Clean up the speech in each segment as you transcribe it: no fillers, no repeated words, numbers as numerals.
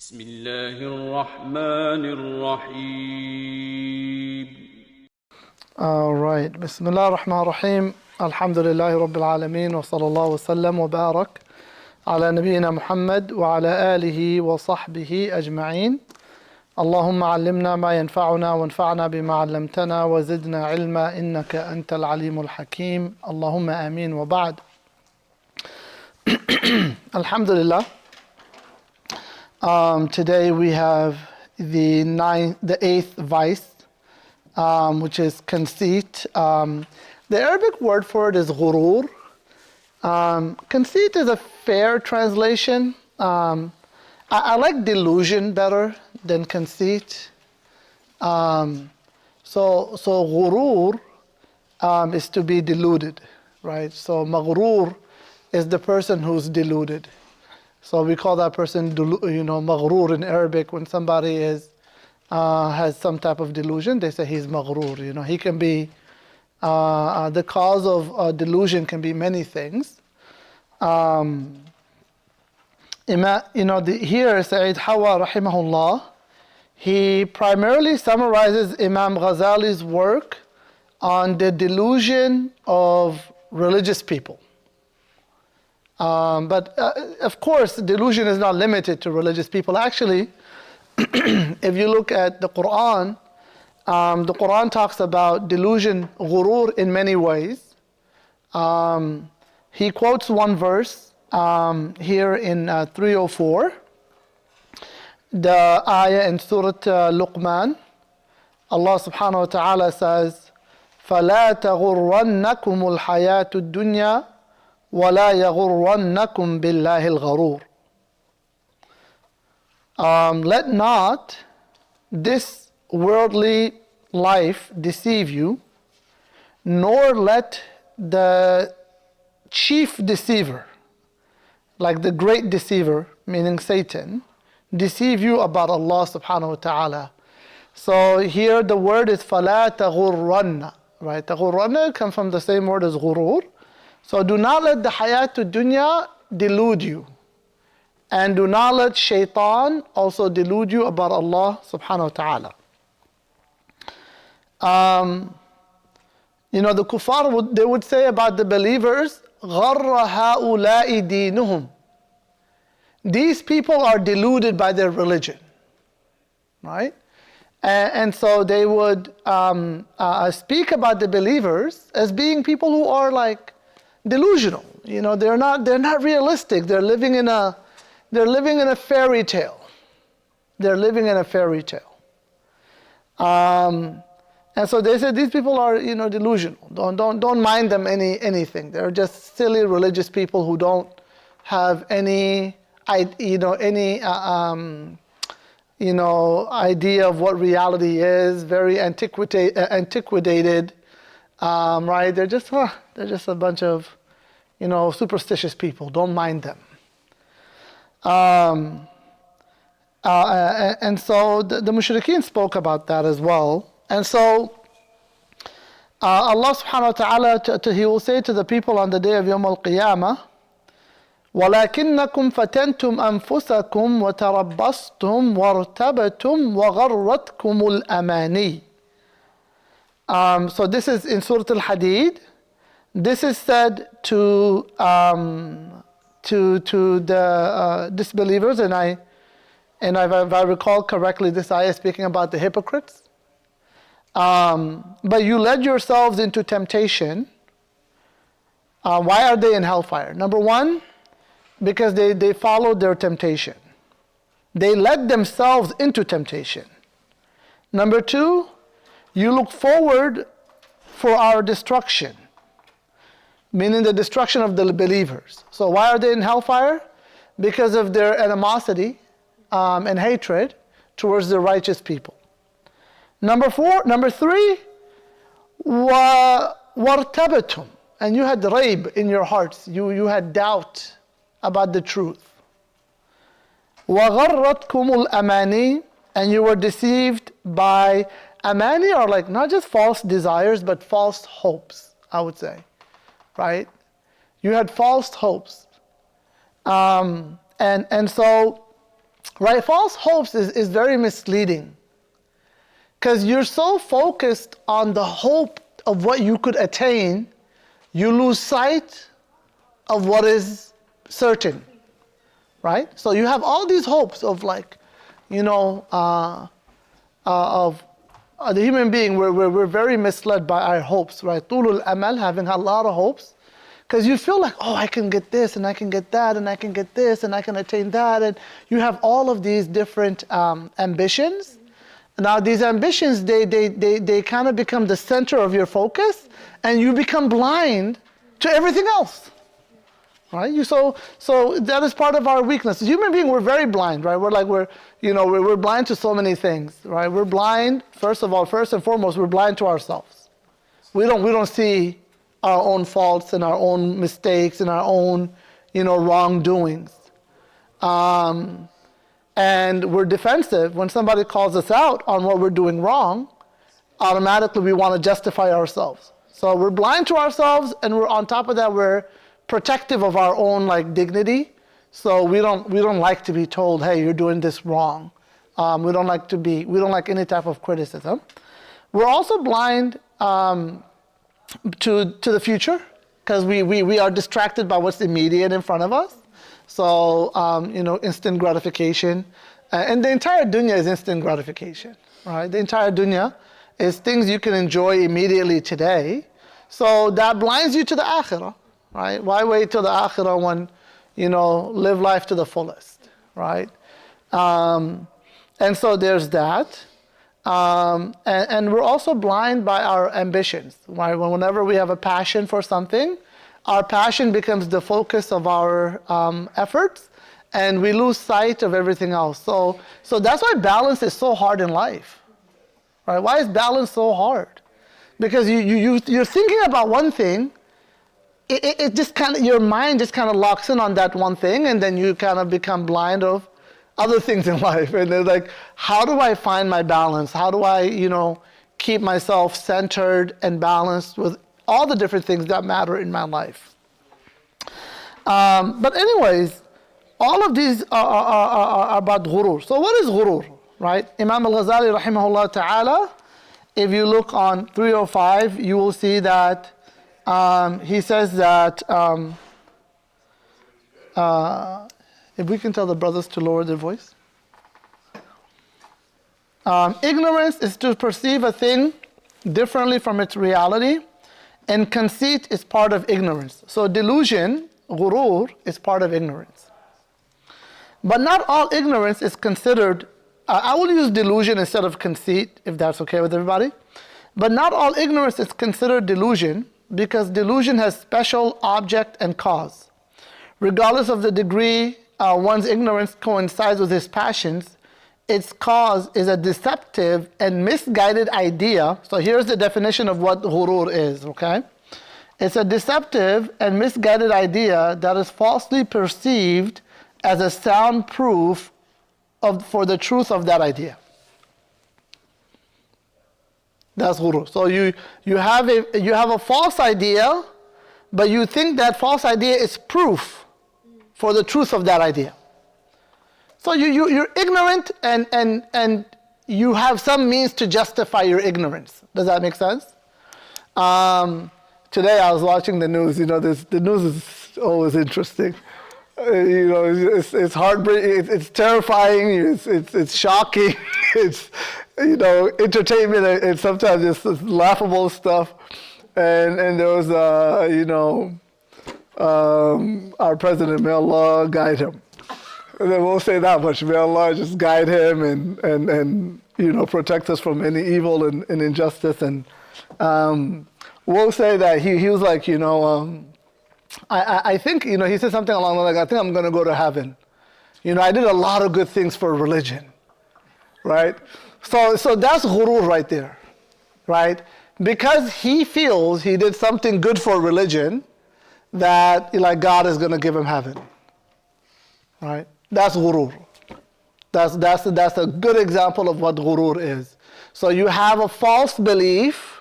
بسم الله الرحمن الرحيم. All right. بسم الله الرحمن الرحيم. الحمد لله رب العالمين وصلى الله وسلم وبارك على نبينا محمد وعلى آله وصحبه أجمعين. اللهم علمنا ما ينفعنا وانفعنا بما علمتنا وزدنا علما إنك أنت العليم الحكيم. اللهم آمين وبعد. Alhamdulillah. Today we have the eighth vice, which is conceit. The Arabic word for it is ghurur. Conceit is a fair translation. I like delusion better than conceit. So ghurur is to be deluded, right? So maghrur is the person who's deluded. So we call that person, maghrur in Arabic. When somebody has some type of delusion, they say he's maghrur. He can be, the cause of delusion can be many things. Here Sayyid Hawa rahimahullah, he primarily summarizes Imam Ghazali's work on the delusion of religious people. But of course, delusion is not limited to religious people. Actually, if you look at the Quran talks about delusion, ghurur, in many ways. He quotes one verse here in 304, the ayah in Surah Luqman. Allah subhanahu wa ta'ala says, فَلَا تَغُرَّنَّكُمُ الْحَيَاةُ الدُّنْيَا وَلَا يَغُرَّنَّكُمْ بِاللَّهِ الْغَرُورِ. Let not this worldly life deceive you, nor let the chief deceiver, like the great deceiver, meaning Satan, deceive you about Allah subhanahu wa ta'ala. So here the word is فَلَا تَغُرَّنَّ, right? تَغُرَّنَّ comes from the same word as ghurur. So do not let the hayatul dunya delude you. And do not let shaitan also delude you about Allah subhanahu wa ta'ala. The kuffar, they would say about the believers, غَرَّ هَؤُلَاءِ دِينُهُمْ. These people are deluded by their religion. Right? And so they would speak about the believers as being people who are like delusional. They're not realistic. They're living in a fairy tale. They're living in a fairy tale. And so they said these people are delusional. Don't mind them anything. They're just silly religious people who don't have any idea of what reality is. Very antiquated. Right? They're just a bunch of superstitious people. Don't mind them. And so the mushrikeen spoke about that as well. And so Allah subhanahu wa ta'ala, He will say to the people on the day of Yawm al-Qiyamah, وَلَكِنَّكُمْ فَتَنْتُمْ أَنفُسَكُمْ وَتَرَبَّصْتُمْ وَارْتَبَتُمْ وَغَرَّتْكُمُ الْأَمَانِي. So this is in Surah Al-Hadid. This is said to the disbelievers, and if I recall correctly, this ayah is speaking about the hypocrites. But you led yourselves into temptation. Why are they in hellfire? Number one, because they followed their temptation. They led themselves into temptation. Number two, you look forward for our destruction, meaning the destruction of the believers. So why are they in hellfire? Because of their animosity and hatred towards the righteous people. Number three, وَارْتَبَتُمْ, and you had raib in your hearts. You had doubt about the truth. وَغَرَّتْكُمُ الْأَمَانِي, and you were deceived by amani, are like not just false desires, but false hopes, I would say. Right? You had false hopes. And so Right? False hopes is very misleading. Because you're so focused on the hope of what you could attain, you lose sight of what is certain. Right? So you have all these hopes of like, you know, of the human being, we're very misled by our hopes, right? Tulul amal, having a lot of hopes. Because you feel like, oh, I can get this, and I can get that, and I can get this, and I can attain that. And you have all of these different ambitions. Now these ambitions, they kind of become the center of your focus, and you become blind to everything else. Right? So that is part of our weakness. As human being, we're very blind, right? We're blind to so many things, right? We're blind, first and foremost, we're blind to ourselves. We don't see our own faults and our own mistakes and our own, wrongdoings. And we're defensive. When somebody calls us out on what we're doing wrong, automatically we want to justify ourselves. So we're blind to ourselves, and we're on top of that, we're protective of our own dignity. So we don't like to be told, hey, you're doing this wrong. We don't like any type of criticism. We're also blind to the future, because we are distracted by what's immediate in front of us. So instant gratification, and the entire dunya is instant gratification, right? The entire dunya is things you can enjoy immediately today. So that blinds you to the akhirah. Right? Why wait till the akhirah when, live life to the fullest, right? And so there's that. And we're also blind by our ambitions, right? Whenever we have a passion for something, our passion becomes the focus of our efforts, and we lose sight of everything else. So that's why balance is so hard in life, right? Why is balance so hard? Because you're thinking about one thing, it just your mind just kind of locks in on that one thing, and then you kind of become blind of other things in life. And they're like, how do I find my balance? How do I, keep myself centered and balanced with all the different things that matter in my life? But anyways, all of these are about ghurur. So what is ghurur, right? Imam al-Ghazali rahimahullah ta'ala, if you look on 305, you will see that he says that, if we can tell the brothers to lower their voice. Ignorance is to perceive a thing differently from its reality, and conceit is part of ignorance. So delusion, ghurur, is part of ignorance. But not all ignorance is considered, I will use delusion instead of conceit, if that's okay with everybody. But not all ignorance is considered delusion, because delusion has special object and cause. Regardless of the degree one's ignorance coincides with his passions, its cause is a deceptive and misguided idea. So here's the definition of what ghurur is, okay? It's a deceptive and misguided idea that is falsely perceived as a sound proof for the truth of that idea. That's ghurur. So you have a false idea, but you think that false idea is proof for the truth of that idea. So you're ignorant, and you have some means to justify your ignorance. Does that make sense? Today I was watching the news. The news is always interesting. It's heartbreaking. It's terrifying. It's shocking. It's entertainment, and sometimes it's laughable stuff. And there was our president, may Allah guide him. And they won't say that much. May Allah just guide him and protect us from any evil and injustice. And we'll say that he was like, I think, he said something along the lines, I think I'm going to go to heaven. I did a lot of good things for religion, right? So that's ghurur right there, right? Because he feels he did something good for religion, that God is going to give him heaven, right? That's ghurur. That's a good example of what ghurur is. So you have a false belief,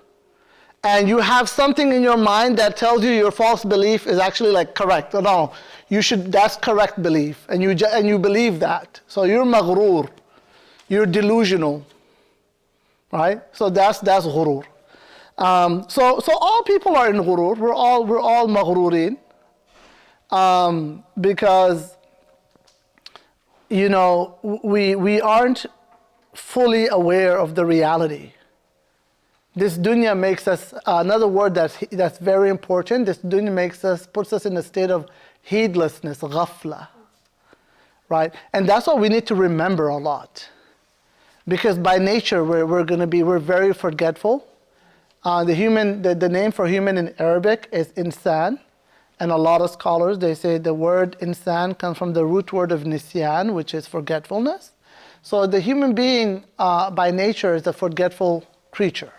and you have something in your mind that tells you your false belief is actually correct. No, that's correct belief, and you believe that. So you're maghrur, you're delusional, right? So that's ghurur. So all people are in ghurur. We're all maghrurin, because we aren't fully aware of the reality. This dunya makes us, another word that's very important, this dunya puts us in a state of heedlessness, ghafla, right? And that's what we need to remember a lot. Because by nature, we're very forgetful. The name for human in Arabic is insan. And a lot of scholars, they say the word insan comes from the root word of nisyan, which is forgetfulness. So the human being, by nature, is a forgetful creature.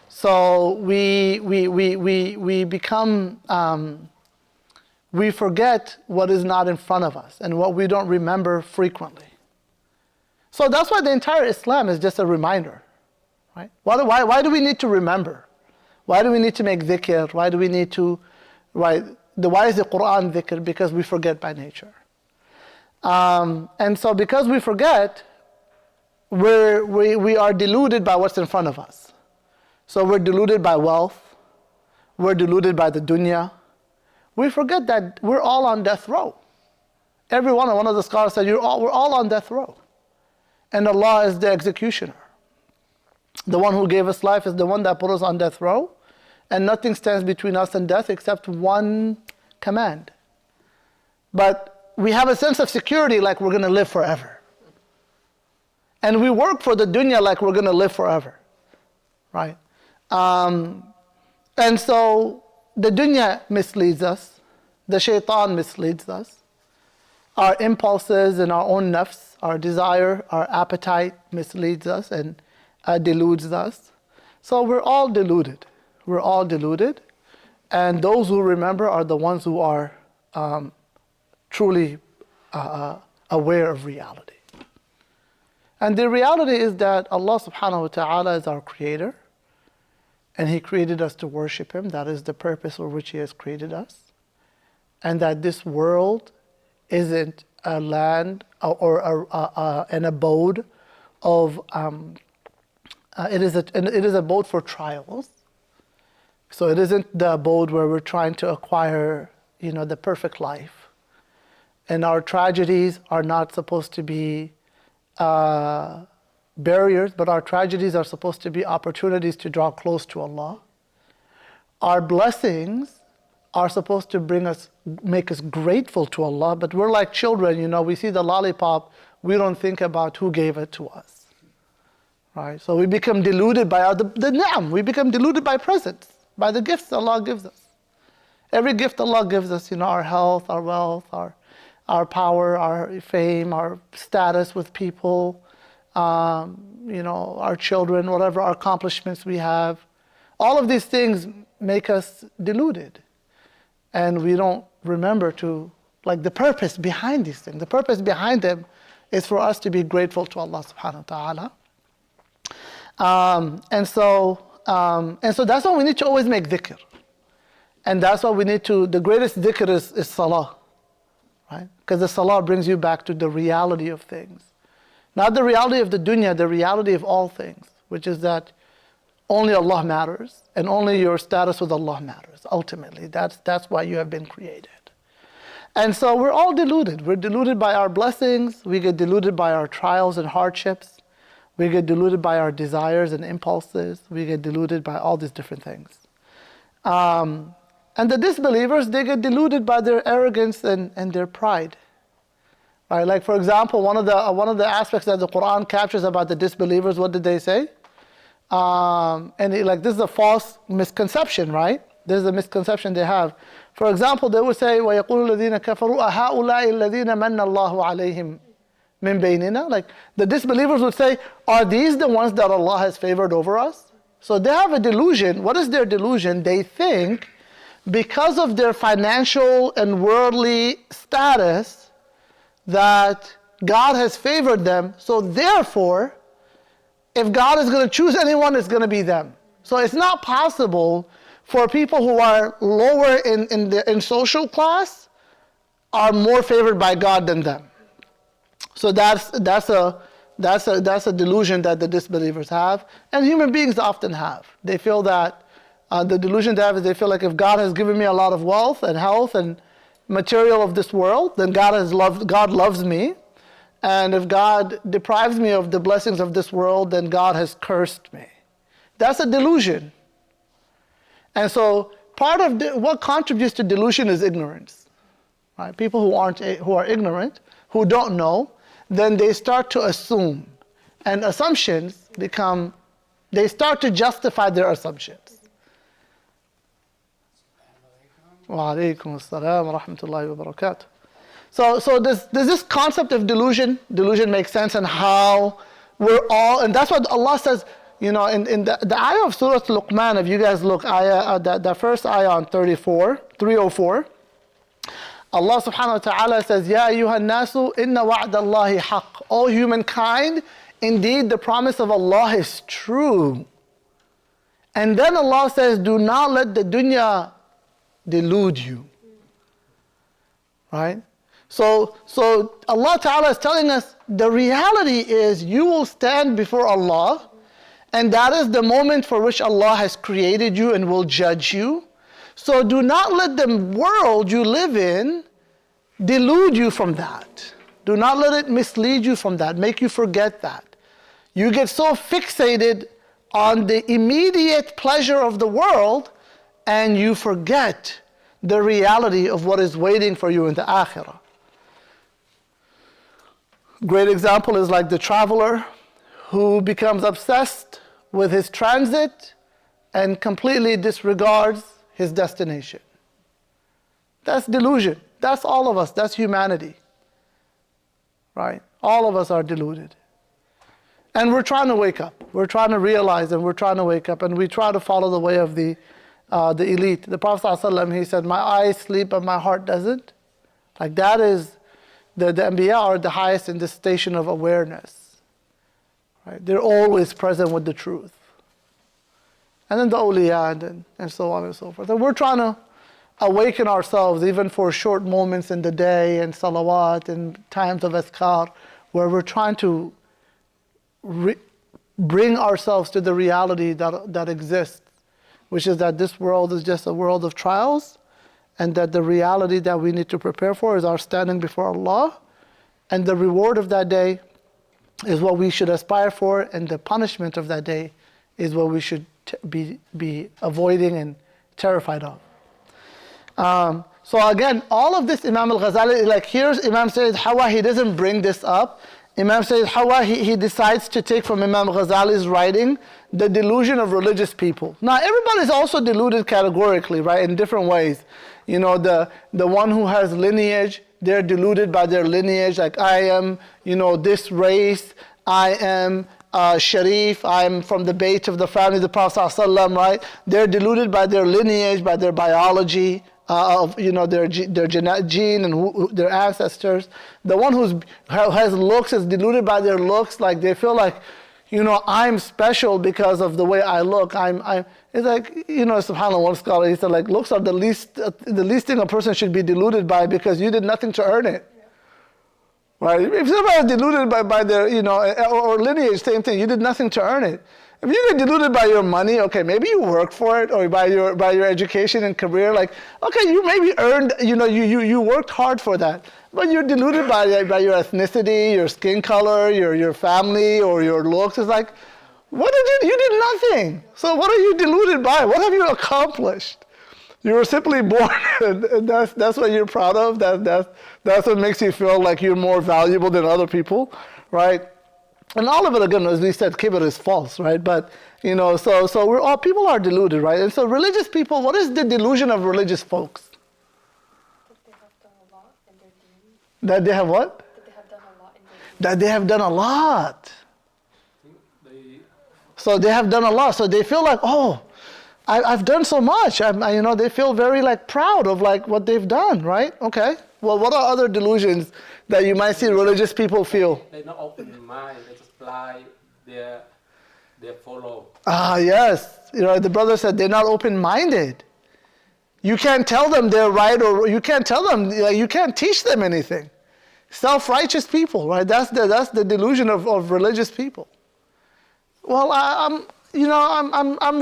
So we become, we forget what is not in front of us and what we don't remember frequently. So that's why the entire Islam is just a reminder, right? Why do we need to remember? Why do we need to make dhikr? Why do we need to, right? Why is the Quran dhikr? Because we forget by nature. And so because we forget, we are deluded by what's in front of us. So we're deluded by wealth. We're deluded by the dunya. We forget that we're all on death row. One of the scholars said, we're all on death row. And Allah is the executioner. The one who gave us life is the one that put us on death row. And nothing stands between us and death except one command. But we have a sense of security like we're going to live forever. And we work for the dunya like we're going to live forever. Right? And so the dunya misleads us. The shaitan misleads us. Our impulses and our own nafs, our desire, our appetite misleads us and deludes us. So we're all deluded. We're all deluded. And those who remember are the ones who are truly aware of reality. And the reality is that Allah subhanahu wa ta'ala is our creator. And He created us to worship Him. That is the purpose for which He has created us. And that this world isn't a land or an abode of, it is a abode for trials. So it isn't the abode where we're trying to acquire, the perfect life. And our tragedies are not supposed to be barriers, but our tragedies are supposed to be opportunities to draw close to Allah. Our blessings are supposed to make us grateful to Allah, but we're like children, we see the lollipop, we don't think about who gave it to us. Right? So we become deluded by the ni'am, we become deluded by presents, by the gifts Allah gives us. Every gift Allah gives us, our health, our wealth, our power, our fame, our status with people, our children, whatever our accomplishments we have. All of these things make us deluded. And we don't remember the purpose behind these things. The purpose behind them is for us to be grateful to Allah subhanahu wa ta'ala. And so that's why we need to always make dhikr. And that's why the greatest dhikr is salah. Right? Because the salah brings you back to the reality of things. Not the reality of the dunya, the reality of all things, which is that only Allah matters, and only your status with Allah matters, ultimately. That's why you have been created. And so we're all deluded. We're deluded by our blessings, we get deluded by our trials and hardships, we get deluded by our desires and impulses, we get deluded by all these different things. And the disbelievers, they get deluded by their arrogance and their pride. Right? Like for example, one of the aspects that the Quran captures about the disbelievers, what did they say? This is a false misconception, right? This is a misconception they have. For example, they would say, وَيَقُولُ الَّذِينَ كَفَرُوا أَهَؤُلَاءِ الَّذِينَ مَنَّ اللَّهُ عَلَيْهِمْ مِنْ بَيْنِنَا. Like the disbelievers would say, are these the ones that Allah has favored over us? So they have a delusion. What is their delusion? They think because of their financial and worldly status that God has favored them. So therefore, if God is going to choose anyone, it's going to be them. So it's not possible for people who are lower in social class, are more favored by God than them. So that's a delusion that the disbelievers have, and human beings often have. They feel that the delusion they have is they feel like if God has given me a lot of wealth and health and material of this world, then God loves me, and if God deprives me of the blessings of this world, then God has cursed me. That's a delusion. And so part of what contributes to delusion is ignorance. Right? People who are ignorant, who don't know, then they start to assume. And assumptions they start to justify their assumptions. Wa alaikum assalam wa rahmatullahi wa barakatuh. So does this concept of delusion make sense, and how we're all, and that's what Allah says, in the ayah of Surah Luqman, if you guys look, the first ayah on 304, Allah subhanahu wa ta'ala says, Ya ayyuhan nasu inna wa'dallahi haqq. O humankind, indeed the promise of Allah is true. And then Allah says, do not let the dunya delude you. Right? So Allah ta'ala is telling us the reality is you will stand before Allah, and that is the moment for which Allah has created you and will judge you. So do not let the world you live in delude you from that. Do not let it mislead you from that, make you forget that. You get so fixated on the immediate pleasure of the world, and you forget the reality of what is waiting for you in the akhirah. Great example is like the traveler who becomes obsessed with his transit and completely disregards his destination. That's delusion. That's all of us. That's humanity. Right? All of us are deluded. And we're trying to wake up. We're trying to realize, and we're trying to wake up, and we try to follow the way of the elite. The Prophet ﷺ, he said, my eyes sleep but my heart doesn't. Like that is, the Anbiya are the highest in the station of awareness. Right? They're always present with the truth. And then the awliya, and so on and so forth. And we're trying to awaken ourselves even for short moments in the day and salawat and times of azkar, where we're trying to bring ourselves to the reality that exists, which is that this world is just a world of trials, and that the reality that we need to prepare for is our standing before Allah, and the reward of that day is what we should aspire for, and the punishment of that day is what we should be avoiding and terrified of. So again, all of this Imam al-Ghazali, like here's Imam Sayyid Hawa, he doesn't bring this up. Imam Sayyid Hawa, he decides to take from Imam Ghazali's writing the delusion of religious people. Now everybody's also deluded categorically, right, in different ways. The one who has lineage, they're deluded by their lineage, like I am, this race, I am Sharif, I am from the Bayt of the family of the Prophet ﷺ, right? They're deluded by their lineage, by their biology, of their gene and their ancestors. The one who has looks is deluded by their looks, like they feel like, I'm special because of the way I look. It's like, subhanAllah, one scholar, he said, like, looks are the least thing a person should be deluded by, because you did nothing to earn it. Right? If somebody is deluded by their, or lineage, same thing, you did nothing to earn it. If you get deluded by your money, okay, maybe you work for it, or by your education and career, like, okay, you maybe earned, you worked hard for that. But you're deluded by your ethnicity, your skin color, your family, or your looks. It's like, you did nothing. So what are you deluded by? What have you accomplished? You were simply born, and that's what you're proud of. That's what makes you feel like you're more valuable than other people, right? And all of it, again, as we said, kibr is false, right? But, so we're all, people are deluded, right? And so religious people, what is the delusion of religious folks? That they have done a lot in their deen. That they have what? That they have done a lot in their deen. That they have done a lot. So they have done a lot. So they feel like, oh, I've done so much. They feel very like proud of like what they've done, right? Okay. Well, what are other delusions that you might see religious people feel? They're not open in mind. They just blind. They follow. Ah, yes. The brother said they're not open-minded. You can't tell them they're right, or you can't tell them, you can't teach them anything. Self-righteous people, right? That's the delusion of religious people. Well, I'm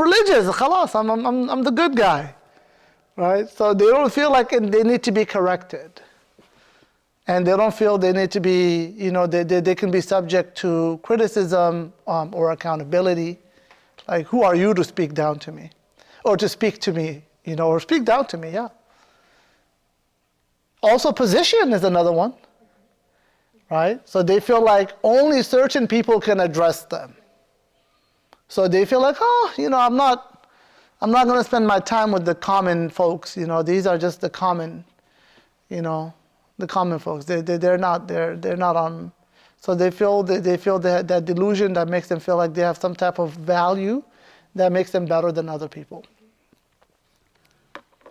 religious. Khalas, I'm the good guy, right? So they don't feel like they need to be corrected, and they don't feel they need to be, they can be subject to criticism or accountability. Like, who are you to speak down to me, or to speak to me, or speak down to me? Yeah. Also, position is another one, right? So they feel like only certain people can address them. So they feel like, I'm not going to spend my time with the common folks. These are just the common, the common folks. They're not on. So they feel that delusion that makes them feel like they have some type of value that makes them better than other people.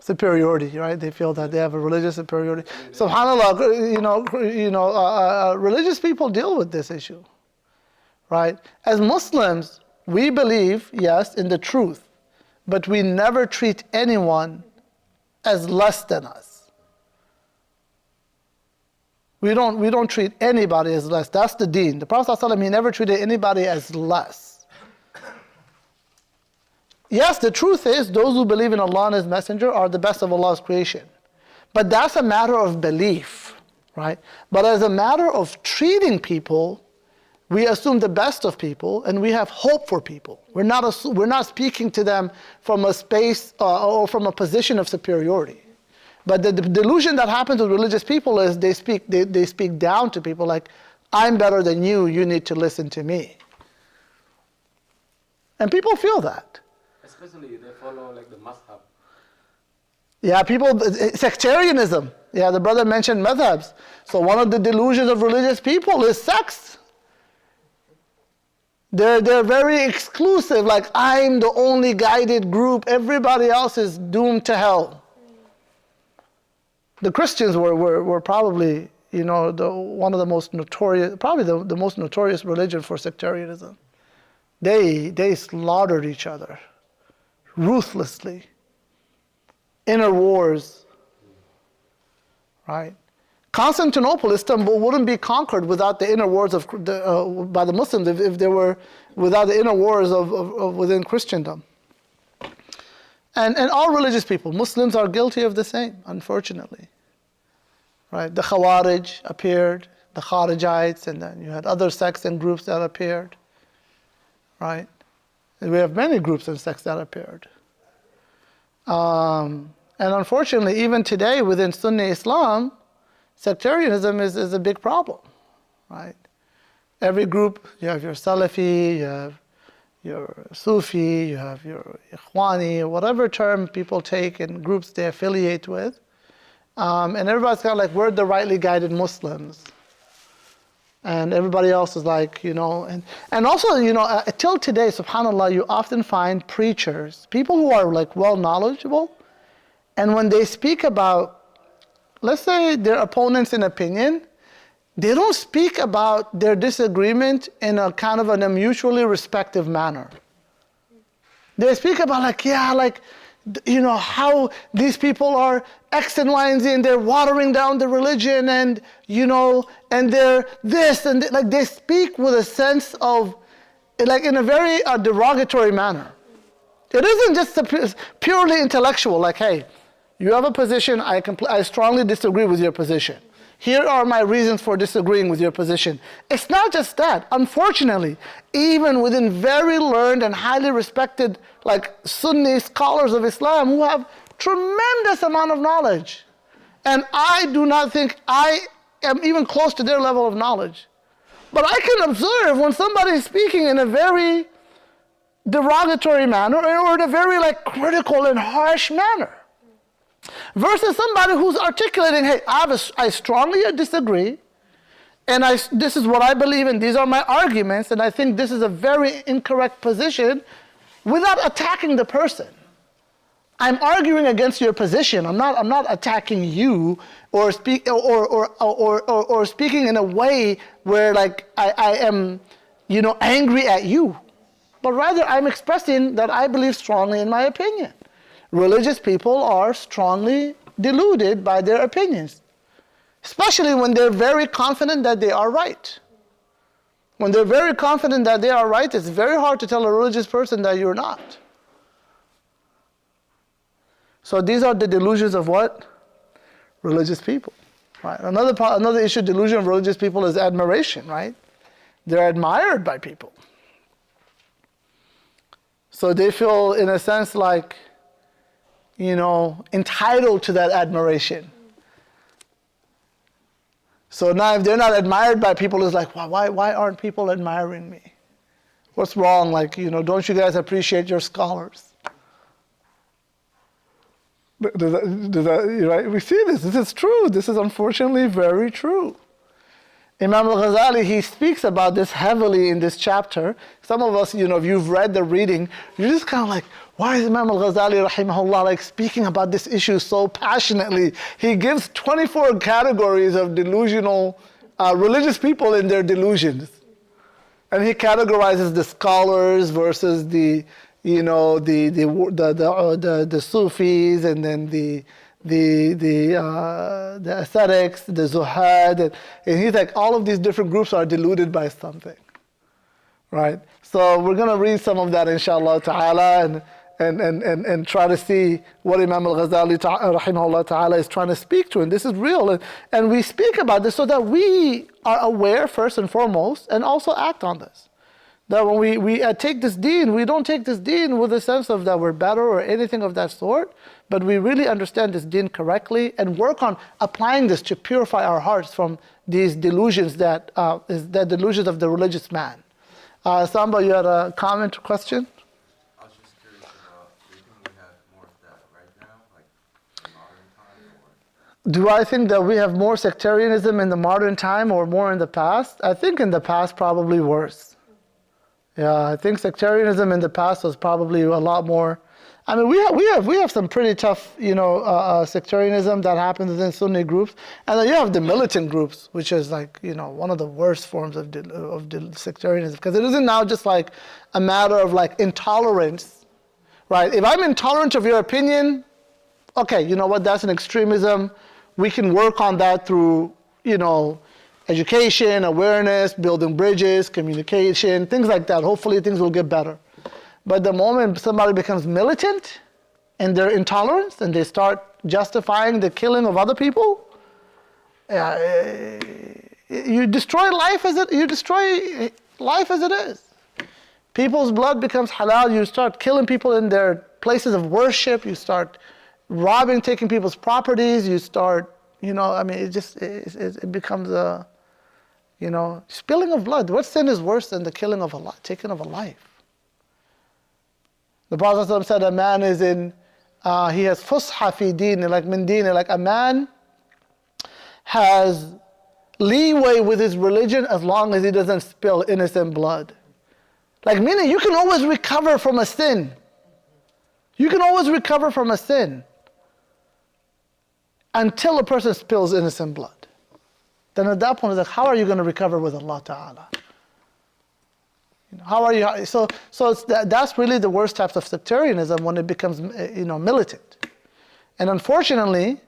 Superiority, right? They feel that they have a religious superiority. SubhanAllah, religious people deal with this issue, right? As Muslims, we believe, yes, in the truth, but we never treat anyone as less than us. We don't treat anybody as less. That's the deen. The Prophet ﷺ, he never treated anybody as less. Yes, the truth is, those who believe in Allah and His Messenger are the best of Allah's creation. But that's a matter of belief, right? But as a matter of treating people, we assume the best of people, and we have hope for people. We're not speaking to them from a space or from a position of superiority. But the delusion that happens with religious people is they speak down to people like, I'm better than you, you need to listen to me. And people feel that. Especially they follow like the mazhab. Yeah, sectarianism. Yeah, the brother mentioned madhabs. So one of the delusions of religious people is sex. They're very exclusive, like I'm the only guided group, everybody else is doomed to hell. The Christians were probably, one of the most notorious, probably the most notorious religion for sectarianism. They slaughtered each other ruthlessly. Inner wars, right? Constantinople, Istanbul, wouldn't be conquered without the inner wars by the Muslims if they were without the inner wars of within Christendom. And all religious people, Muslims are guilty of the same, unfortunately. Right? The Khawarij appeared, the Kharijites, and then you had other sects and groups that appeared. Right? And we have many groups and sects that appeared. And unfortunately, even today within Sunni Islam, sectarianism is a big problem, right? Every group, you have your Salafi, you have your Sufi, you have your Ikhwani, whatever term people take and groups they affiliate with. And everybody's kind of like, we're the rightly guided Muslims. And everybody else is like, and also, till today, subhanAllah, you often find preachers, people who are like well knowledgeable, and when they speak about, let's say, their opponents in opinion, they don't speak about their disagreement in a kind of a mutually respectful manner. They speak about how these people are X and Y and Z, and they're watering down the religion, and they're this, and they speak with a sense of, like, in a very derogatory manner. It isn't just purely intellectual, like, hey, you have a position, I strongly disagree with your position. Here are my reasons for disagreeing with your position. It's not just that. Unfortunately, even within very learned and highly respected, like Sunni scholars of Islam who have tremendous amount of knowledge, and I do not think I am even close to their level of knowledge. But I can observe when somebody is speaking in a very derogatory manner or in a very critical and harsh manner, versus somebody who's articulating, hey, I strongly disagree, and this is what I believe, and these are my arguments, and I think this is a very incorrect position, without attacking the person. I'm arguing against your position. I'm not attacking you or speaking in a way where I am angry at you, but rather I'm expressing that I believe strongly in my opinion. religious people are strongly deluded by their opinions, especially when they're very confident that they are right. When they're very confident that they are right, it's very hard to tell a religious person that you're not. So these are the delusions of what? Religious people. Right? Another issue, delusion of religious people is admiration, right? They're admired by people. So they feel, in a sense, like, entitled to that admiration. So now if they're not admired by people, it's like, why aren't people admiring me? What's wrong? Like, don't you guys appreciate your scholars? Right? We see this. This is true. This is unfortunately very true. Imam al-Ghazali, he speaks about this heavily in this chapter. Some of us, if you've read the reading, you're just kind of like, why is Imam al-Ghazali, rahimahullah, like speaking about this issue so passionately? He gives 24 categories of delusional religious people in their delusions. And he categorizes the scholars versus the Sufis, and then the ascetics, the zuhad, and he's like, all of these different groups are deluded by something, right? So we're going to read some of that, inshallah ta'ala, and try to see what Imam al-Ghazali rahimahullah ta'ala is trying to speak to. And this is real. And we speak about this so that we are aware first and foremost, and also act on this. That when we take this deen, we don't take this deen with a sense of that we're better or anything of that sort, but we really understand this deen correctly and work on applying this to purify our hearts from these delusions that is the delusions of the religious man. Samba, you had a comment or question? I was just curious about, do you think we have more of that right now, like in modern time? Do I think that we have more sectarianism in the modern time or more in the past? I think in the past probably worse. Yeah, I think sectarianism in the past was probably a lot more. I mean, we have some pretty tough, sectarianism that happens within Sunni groups, and then you have the militant groups, which is like, one of the worst forms of sectarianism, because it isn't now just like a matter of like intolerance, right? If I'm intolerant of your opinion, okay, you know what? That's an extremism. We can work on that through, education, awareness, building bridges, communication, things like that. Hopefully things will get better. But the moment somebody becomes militant in their intolerance and they start justifying the killing of other people, you destroy life as it is. People's blood becomes halal. You start killing people in their places of worship. You start robbing, taking people's properties. You start, it becomes a, spilling of blood. What sin is worse than the killing of taking of a life? The Prophet said a man is in, he has fusha fi deen, like min deen, like a man has leeway with his religion as long as he doesn't spill innocent blood. Like meaning you can always recover from a sin. You can always recover from a sin until a person spills innocent blood. Then at that point, it's like, how are you going to recover with Allah Ta'ala? How are you? So that's really the worst types of sectarianism when it becomes, militant. And unfortunately,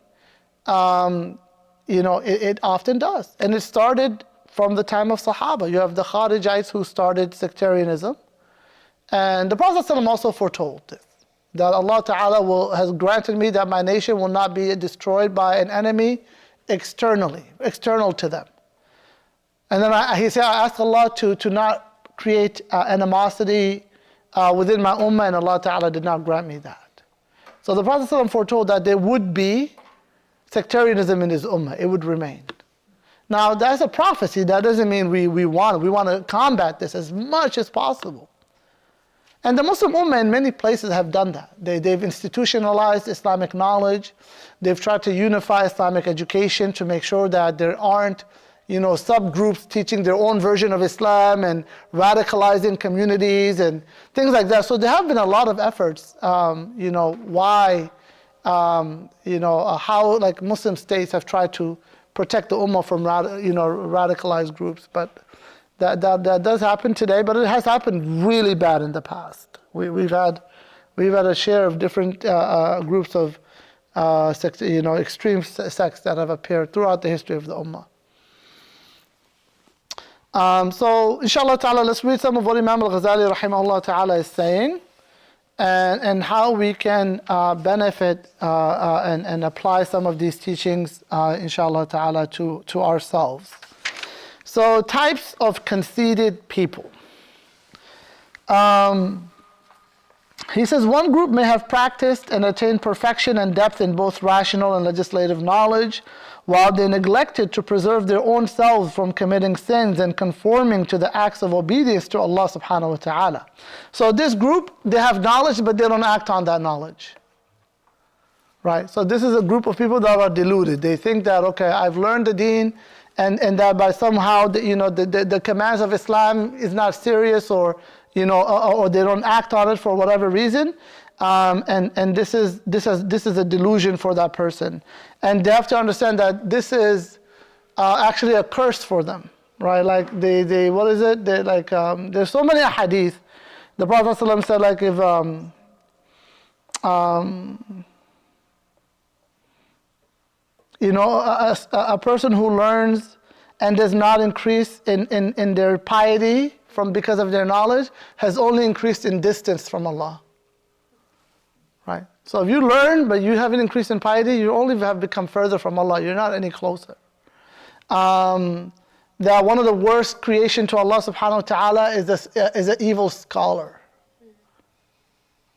it often does. And it started from the time of Sahaba. You have the Kharijites who started sectarianism. And the Prophet ﷺ also foretold this, that Allah Ta'ala has granted me that my nation will not be destroyed by an enemy external to them. And then he said, I asked Allah to not create animosity within my ummah, and Allah Ta'ala did not grant me that. So the Prophet ﷺ foretold that there would be sectarianism in his ummah. It would remain. Now that's a prophecy. That doesn't mean we want to combat this as much as possible. And the Muslim Ummah in many places have done that. They've institutionalized Islamic knowledge. They've tried to unify Islamic education to make sure that there aren't, subgroups teaching their own version of Islam and radicalizing communities and things like that. So there have been a lot of efforts, how like Muslim states have tried to protect the Ummah from, radicalized groups. But that does happen today, but it has happened really bad in the past. We've had We've had a share of different groups of extreme sects that have appeared throughout the history of the Ummah. So, inshallah ta'ala, let's read some of what Imam al-Ghazali rahimahullah ta'ala is saying, and how we can benefit and apply some of these teachings, inshallah ta'ala, to ourselves. So, types of conceited people. He says, one group may have practiced and attained perfection and depth in both rational and legislative knowledge, while they neglected to preserve their own selves from committing sins and conforming to the acts of obedience to Allah subhanahu wa ta'ala. So this group, they have knowledge, but they don't act on that knowledge. Right? So this is a group of people that are deluded. They think that, okay, I've learned the deen, and that by somehow, the commands of Islam is not serious, or or they don't act on it for whatever reason, and this is a delusion for that person, and they have to understand that this is actually a curse for them, right? Like they what is it? They like there's so many hadith. The Prophet ﷺ said, like, if a person who learns and does not increase in their piety because of their knowledge has only increased in distance from Allah. Right? So if you learn but you haven't increased in piety, you only have become further from Allah. You're not any closer. That one of the worst creation to Allah subhanahu wa ta'ala is an evil scholar.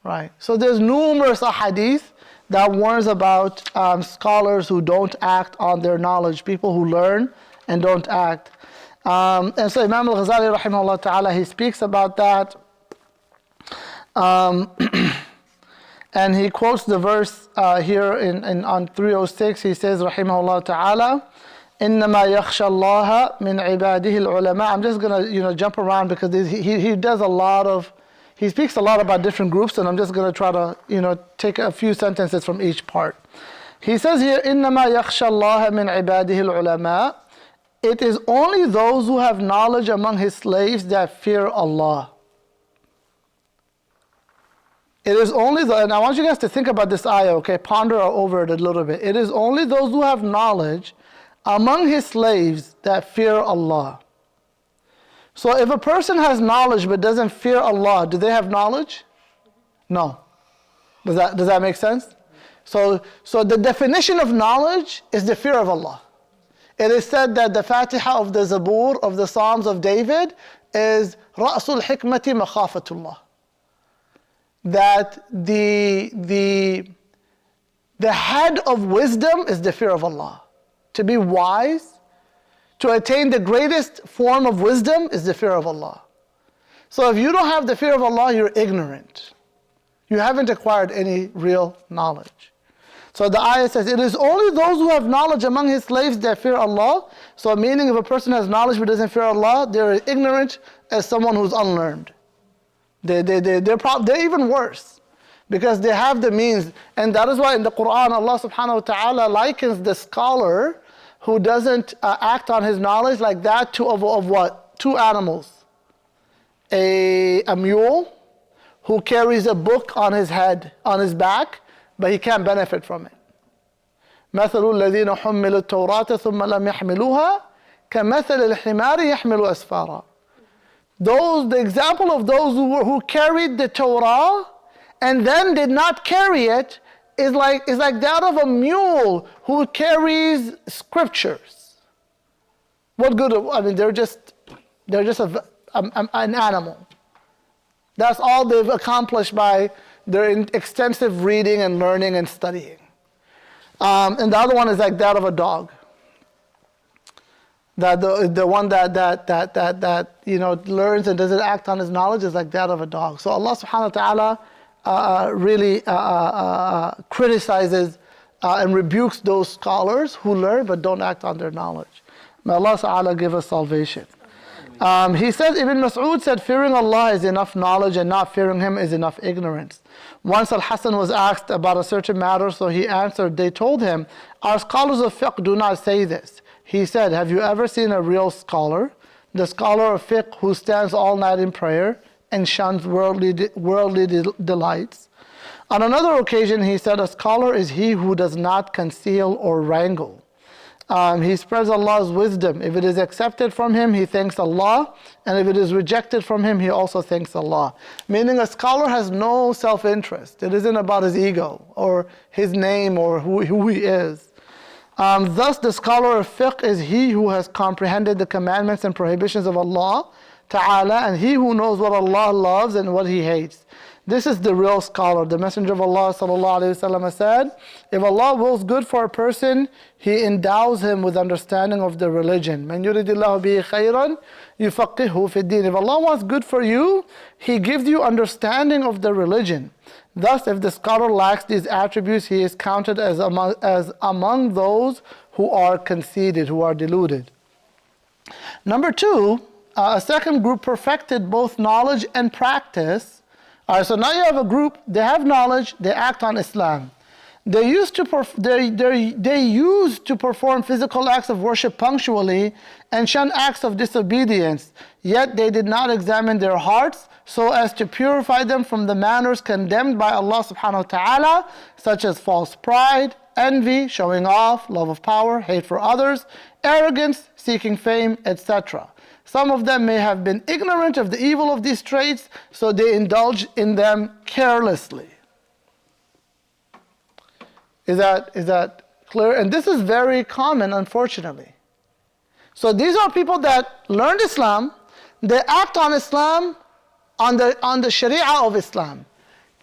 Right? So there's numerous ahadith that warns about scholars who don't act on their knowledge, people who learn and don't act. And so Imam al-Ghazali rahimahullah ta'ala, he speaks about that. And he quotes the verse here on 306. He says, rahimahullah ta'ala, إِنَّمَا يَخْشَى اللَّهَ مِنْ عِبَادِهِ الْعُلَمَاء. I'm just going to jump around because he does a lot of, he speaks a lot about different groups, and I'm just going to try to take a few sentences from each part. He says here, إِنَّمَا يَخْشَى اللَّهَ مِنْ عِبَادِهِ الْعُلَمَاء. It is only those who have knowledge among his slaves that fear Allah. It is only and I want you guys to think about this ayah, okay? Ponder over it a little bit. It is only those who have knowledge among his slaves that fear Allah. So if a person has knowledge but doesn't fear Allah, do they have knowledge? No. Does that make sense? So the definition of knowledge is the fear of Allah. It is said that the Fatiha of the Zabur, of the Psalms of David, is Ra'sul Hikmati Makhafatullah. That the head of wisdom is the fear of Allah. To be wise, to attain the greatest form of wisdom is the fear of Allah. So if you don't have the fear of Allah, you're ignorant. You haven't acquired any real knowledge. So the ayah says, it is only those who have knowledge among his slaves that fear Allah. So meaning if a person has knowledge but doesn't fear Allah, they're ignorant as someone who's unlearned. They're even worse, because they have the means. And that is why in the Quran, Allah subhanahu wa ta'ala likens the scholar who doesn't act on his knowledge like that of what? Two animals. A mule who carries a book on his head, on his back, but he can't benefit from it. مثل الذين حملوا التوراة ثم لم يحملوها كمثل الحمار يحمل أسفارا. The example of those who carried the Torah and then did not carry it is like that of a mule who carries scriptures. What good? I mean, they're just an animal. That's all they've accomplished by their extensive reading and learning and studying. And the other one is like that of a dog. That the one that learns and doesn't act on his knowledge is like that of a dog. So Allah subhanahu wa ta'ala really criticizes and rebukes those scholars who learn but don't act on their knowledge. May Allah ta'ala give us salvation. He says, Ibn Mas'ud said, fearing Allah is enough knowledge and not fearing Him is enough ignorance. Once Al-Hasan was asked about a certain matter, so he answered, they told him, our scholars of fiqh do not say this. He said, have you ever seen a real scholar? The scholar of fiqh who stands all night in prayer, and shuns worldly delights. On another occasion, he said, a scholar is he who does not conceal or wrangle. He spreads Allah's wisdom. If it is accepted from him, he thanks Allah. And if it is rejected from him, he also thanks Allah. Meaning a scholar has no self-interest. It isn't about his ego or his name or who he is. Thus, the scholar of fiqh is he who has comprehended the commandments and prohibitions of Allah Ta'ala, and he who knows what Allah loves and what He hates. This is the real scholar. The Messenger of Allah ﷺ said, if Allah wills good for a person, He endows him with understanding of the religion. مَنْ يُرِدِ اللَّهُ بِهِ خَيْرًا يُفَقِّهُ فِي الدِّينِ. If Allah wants good for you, He gives you understanding of the religion. Thus, if the scholar lacks these attributes, he is counted as among those who are conceited, who are deluded. Number two, a second group perfected both knowledge and practice. All right, so now you have a group, they have knowledge, they act on Islam. They used to perform physical acts of worship punctually and shun acts of disobedience, yet they did not examine their hearts so as to purify them from the manners condemned by Allah subhanahu wa ta'ala, such as false pride, envy, showing off, love of power, hate for others, arrogance, seeking fame, etc. Some of them may have been ignorant of the evil of these traits, so they indulge in them carelessly. Is that clear? And this is very common, unfortunately. So these are people that learned Islam, they act on Islam, on the Sharia of Islam.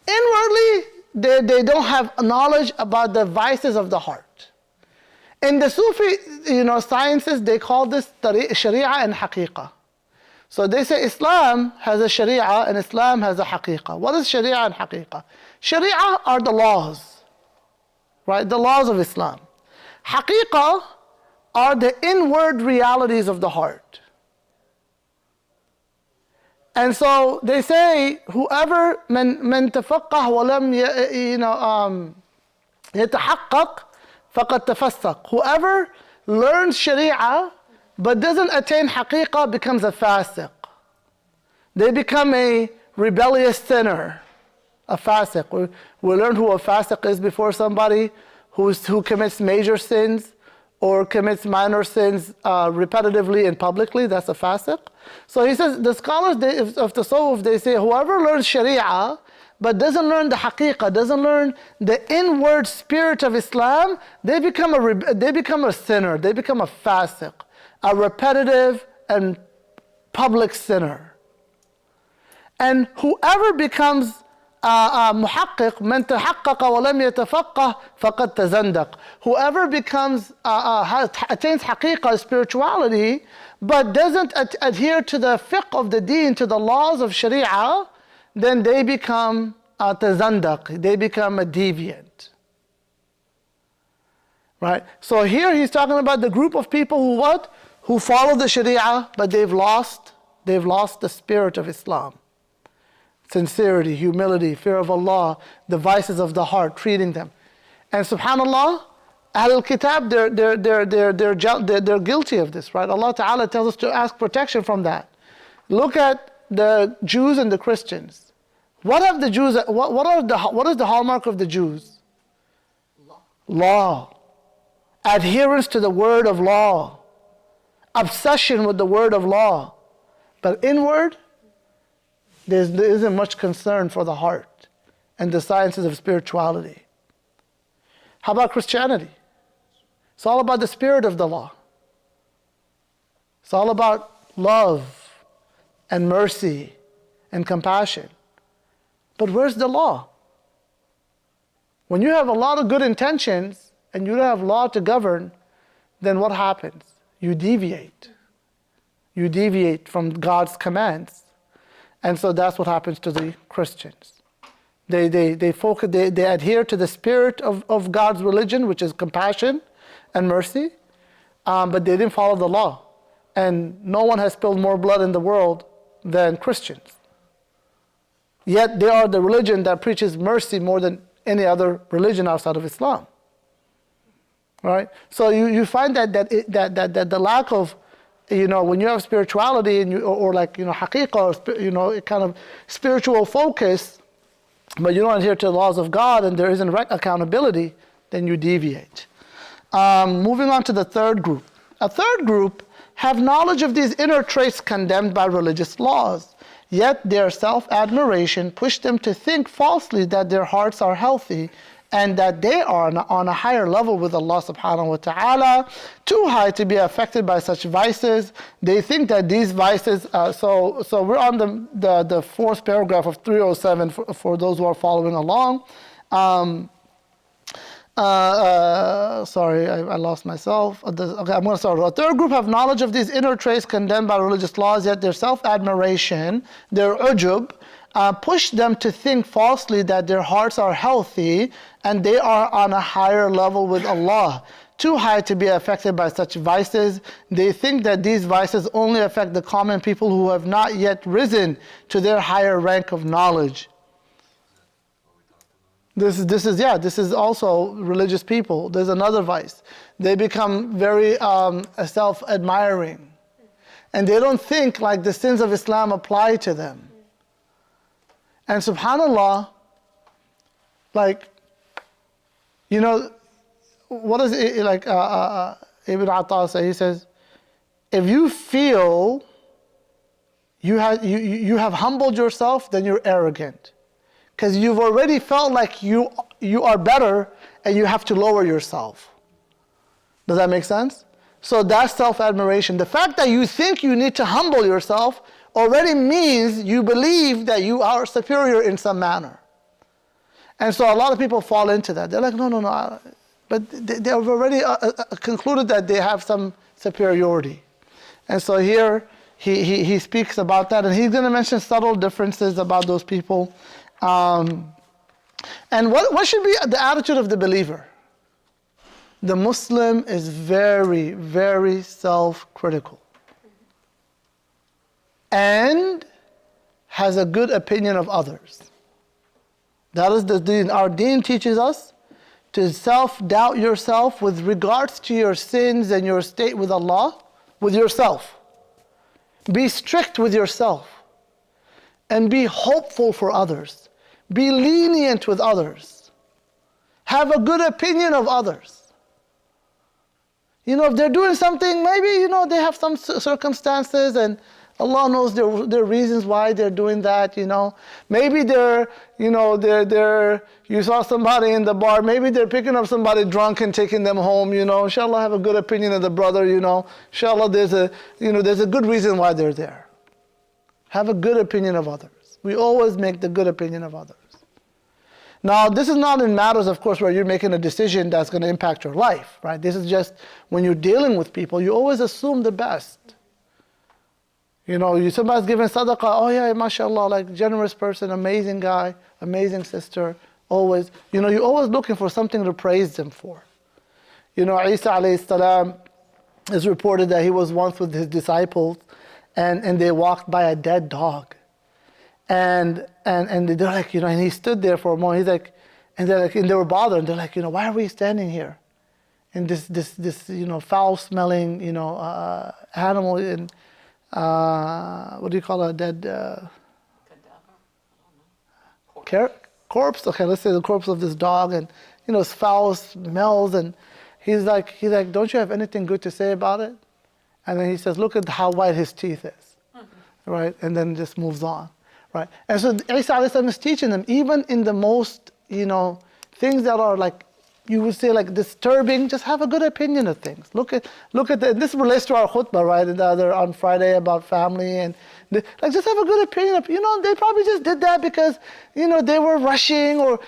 Inwardly, they don't have knowledge about the vices of the heart. In the Sufi, sciences, they call this Sharia and Haqiqah. So they say Islam has a Sharia and Islam has a Haqiqah. What is Sharia and Haqiqah? Sharia are the laws, right? The laws of Islam. Haqiqah are the inward realities of the heart. And so they say, whoever من تفقه ولم يتحقق فقد تفسق. Whoever learns Sharia but doesn't attain Haqiqah becomes a fasiq. They become a rebellious sinner, a fasiq. We learned who a fasiq is before, somebody who commits major sins or commits minor sins repetitively and publicly. That's a fasiq. So he says, the scholars of Tasawwuf, they say, whoever learns Sharia but doesn't learn the Haqiqah, doesn't learn the inward spirit of Islam, they become a sinner, they become a fasiq, a repetitive and public sinner. And whoever becomes محقق من تحقق ولم يتفقه فقد تزندق. Whoever becomes attains haqiqah, spirituality, but doesn't adhere to the fiqh of the deen, to the laws of Sharia, then they become tazandaq, they become a deviant. Right? So here he's talking about the group of people who what? Who follow the Sharia, but they've lost the spirit of Islam. Sincerity, humility, fear of Allah, the vices of the heart, treating them. And subhanAllah, al-Khattab, they're guilty of this, right? Allah Ta'ala tells us to ask protection from that. Look at the Jews and the Christians. What have the Jews, what is the hallmark of the Jews? Law. Adherence to the word of law. Obsession with the word of law. But inward, there isn't much concern for the heart and the sciences of spirituality. How about Christianity? It's all about the spirit of the law. It's all about love and mercy and compassion. But where's the law? When you have a lot of good intentions and you don't have law to govern, then what happens? You deviate. You deviate from God's commands. And so that's what happens to the Christians. They adhere to the spirit of God's religion, which is compassion and mercy, but they didn't follow the law. And no one has spilled more blood in the world than Christians. Yet they are the religion that preaches mercy more than any other religion outside of Islam. Right? So you find that the lack of when you have spirituality and or like, haqiqah, or kind of spiritual focus, but you don't adhere to the laws of God and there isn't right accountability, then you deviate. Moving on to the third group. A third group have knowledge of these inner traits condemned by religious laws, yet their self-admiration pushed them to think falsely that their hearts are healthy and that they are on a higher level with Allah subhanahu wa ta'ala, too high to be affected by such vices. They think that these vices, so we're on the fourth paragraph of 307 for those who are following along. Sorry, I lost myself. Okay, I'm going to start. A third group have knowledge of these inner traits condemned by religious laws, yet their self-admiration, their ujub, push them to think falsely that their hearts are healthy and they are on a higher level with Allah, too high to be affected by such vices. They think that these vices only affect the common people who have not yet risen to their higher rank of knowledge. This is also religious people. There's another vice. They become very self-admiring. And they don't think like the sins of Islam apply to them. And subhanAllah, like, what is it, like Ibn Atta say? He says, if you feel you have humbled yourself, then you're arrogant. Because you've already felt like you are better and you have to lower yourself. Does that make sense? So that's self-admiration. The fact that you think you need to humble yourself already means you believe that you are superior in some manner. And so a lot of people fall into that. They're like, no. But they have already concluded that they have some superiority. And so here he speaks about that, and he's going to mention subtle differences about those people. And what should be the attitude of the believer? The Muslim is very, very self-critical and has a good opinion of others. That is the deen. Our deen teaches us to self-doubt yourself with regards to your sins and your state with Allah, with yourself. Be strict with yourself and be hopeful for others. Be lenient with others. Have a good opinion of others. If they're doing something, maybe, they have some circumstances and Allah knows their reasons why they're doing that, Maybe you saw somebody in the bar, maybe they're picking up somebody drunk and taking them home, Inshallah, have a good opinion of the brother, Inshallah, there's a good reason why they're there. Have a good opinion of others. We always make the good opinion of others. Now, this is not in matters, of course, where you're making a decision that's going to impact your life, right? This is just when you're dealing with people, you always assume the best. Somebody's giving sadaqah, oh yeah, mashallah, like generous person, amazing guy, amazing sister, always. You're always looking for something to praise them for. Isa alayhi salam is reported that he was once with his disciples and they walked by a dead dog. And they're like, and he stood there for a moment. He's like, and they were bothered. And they're like, why are we standing here? And this foul-smelling, animal, and what do you call a dead corpse? Okay, let's say the corpse of this dog, and it's foul smells. And he's like, don't you have anything good to say about it? And then he says, look at how white his teeth is, right? And then just moves on. Right, and so Isa is teaching them, even in the most, things that are like, you would say like disturbing, just have a good opinion of things. Look at this relates to our khutbah, right? The other on Friday about family and just have a good opinion of, they probably just did that because, they were rushing or,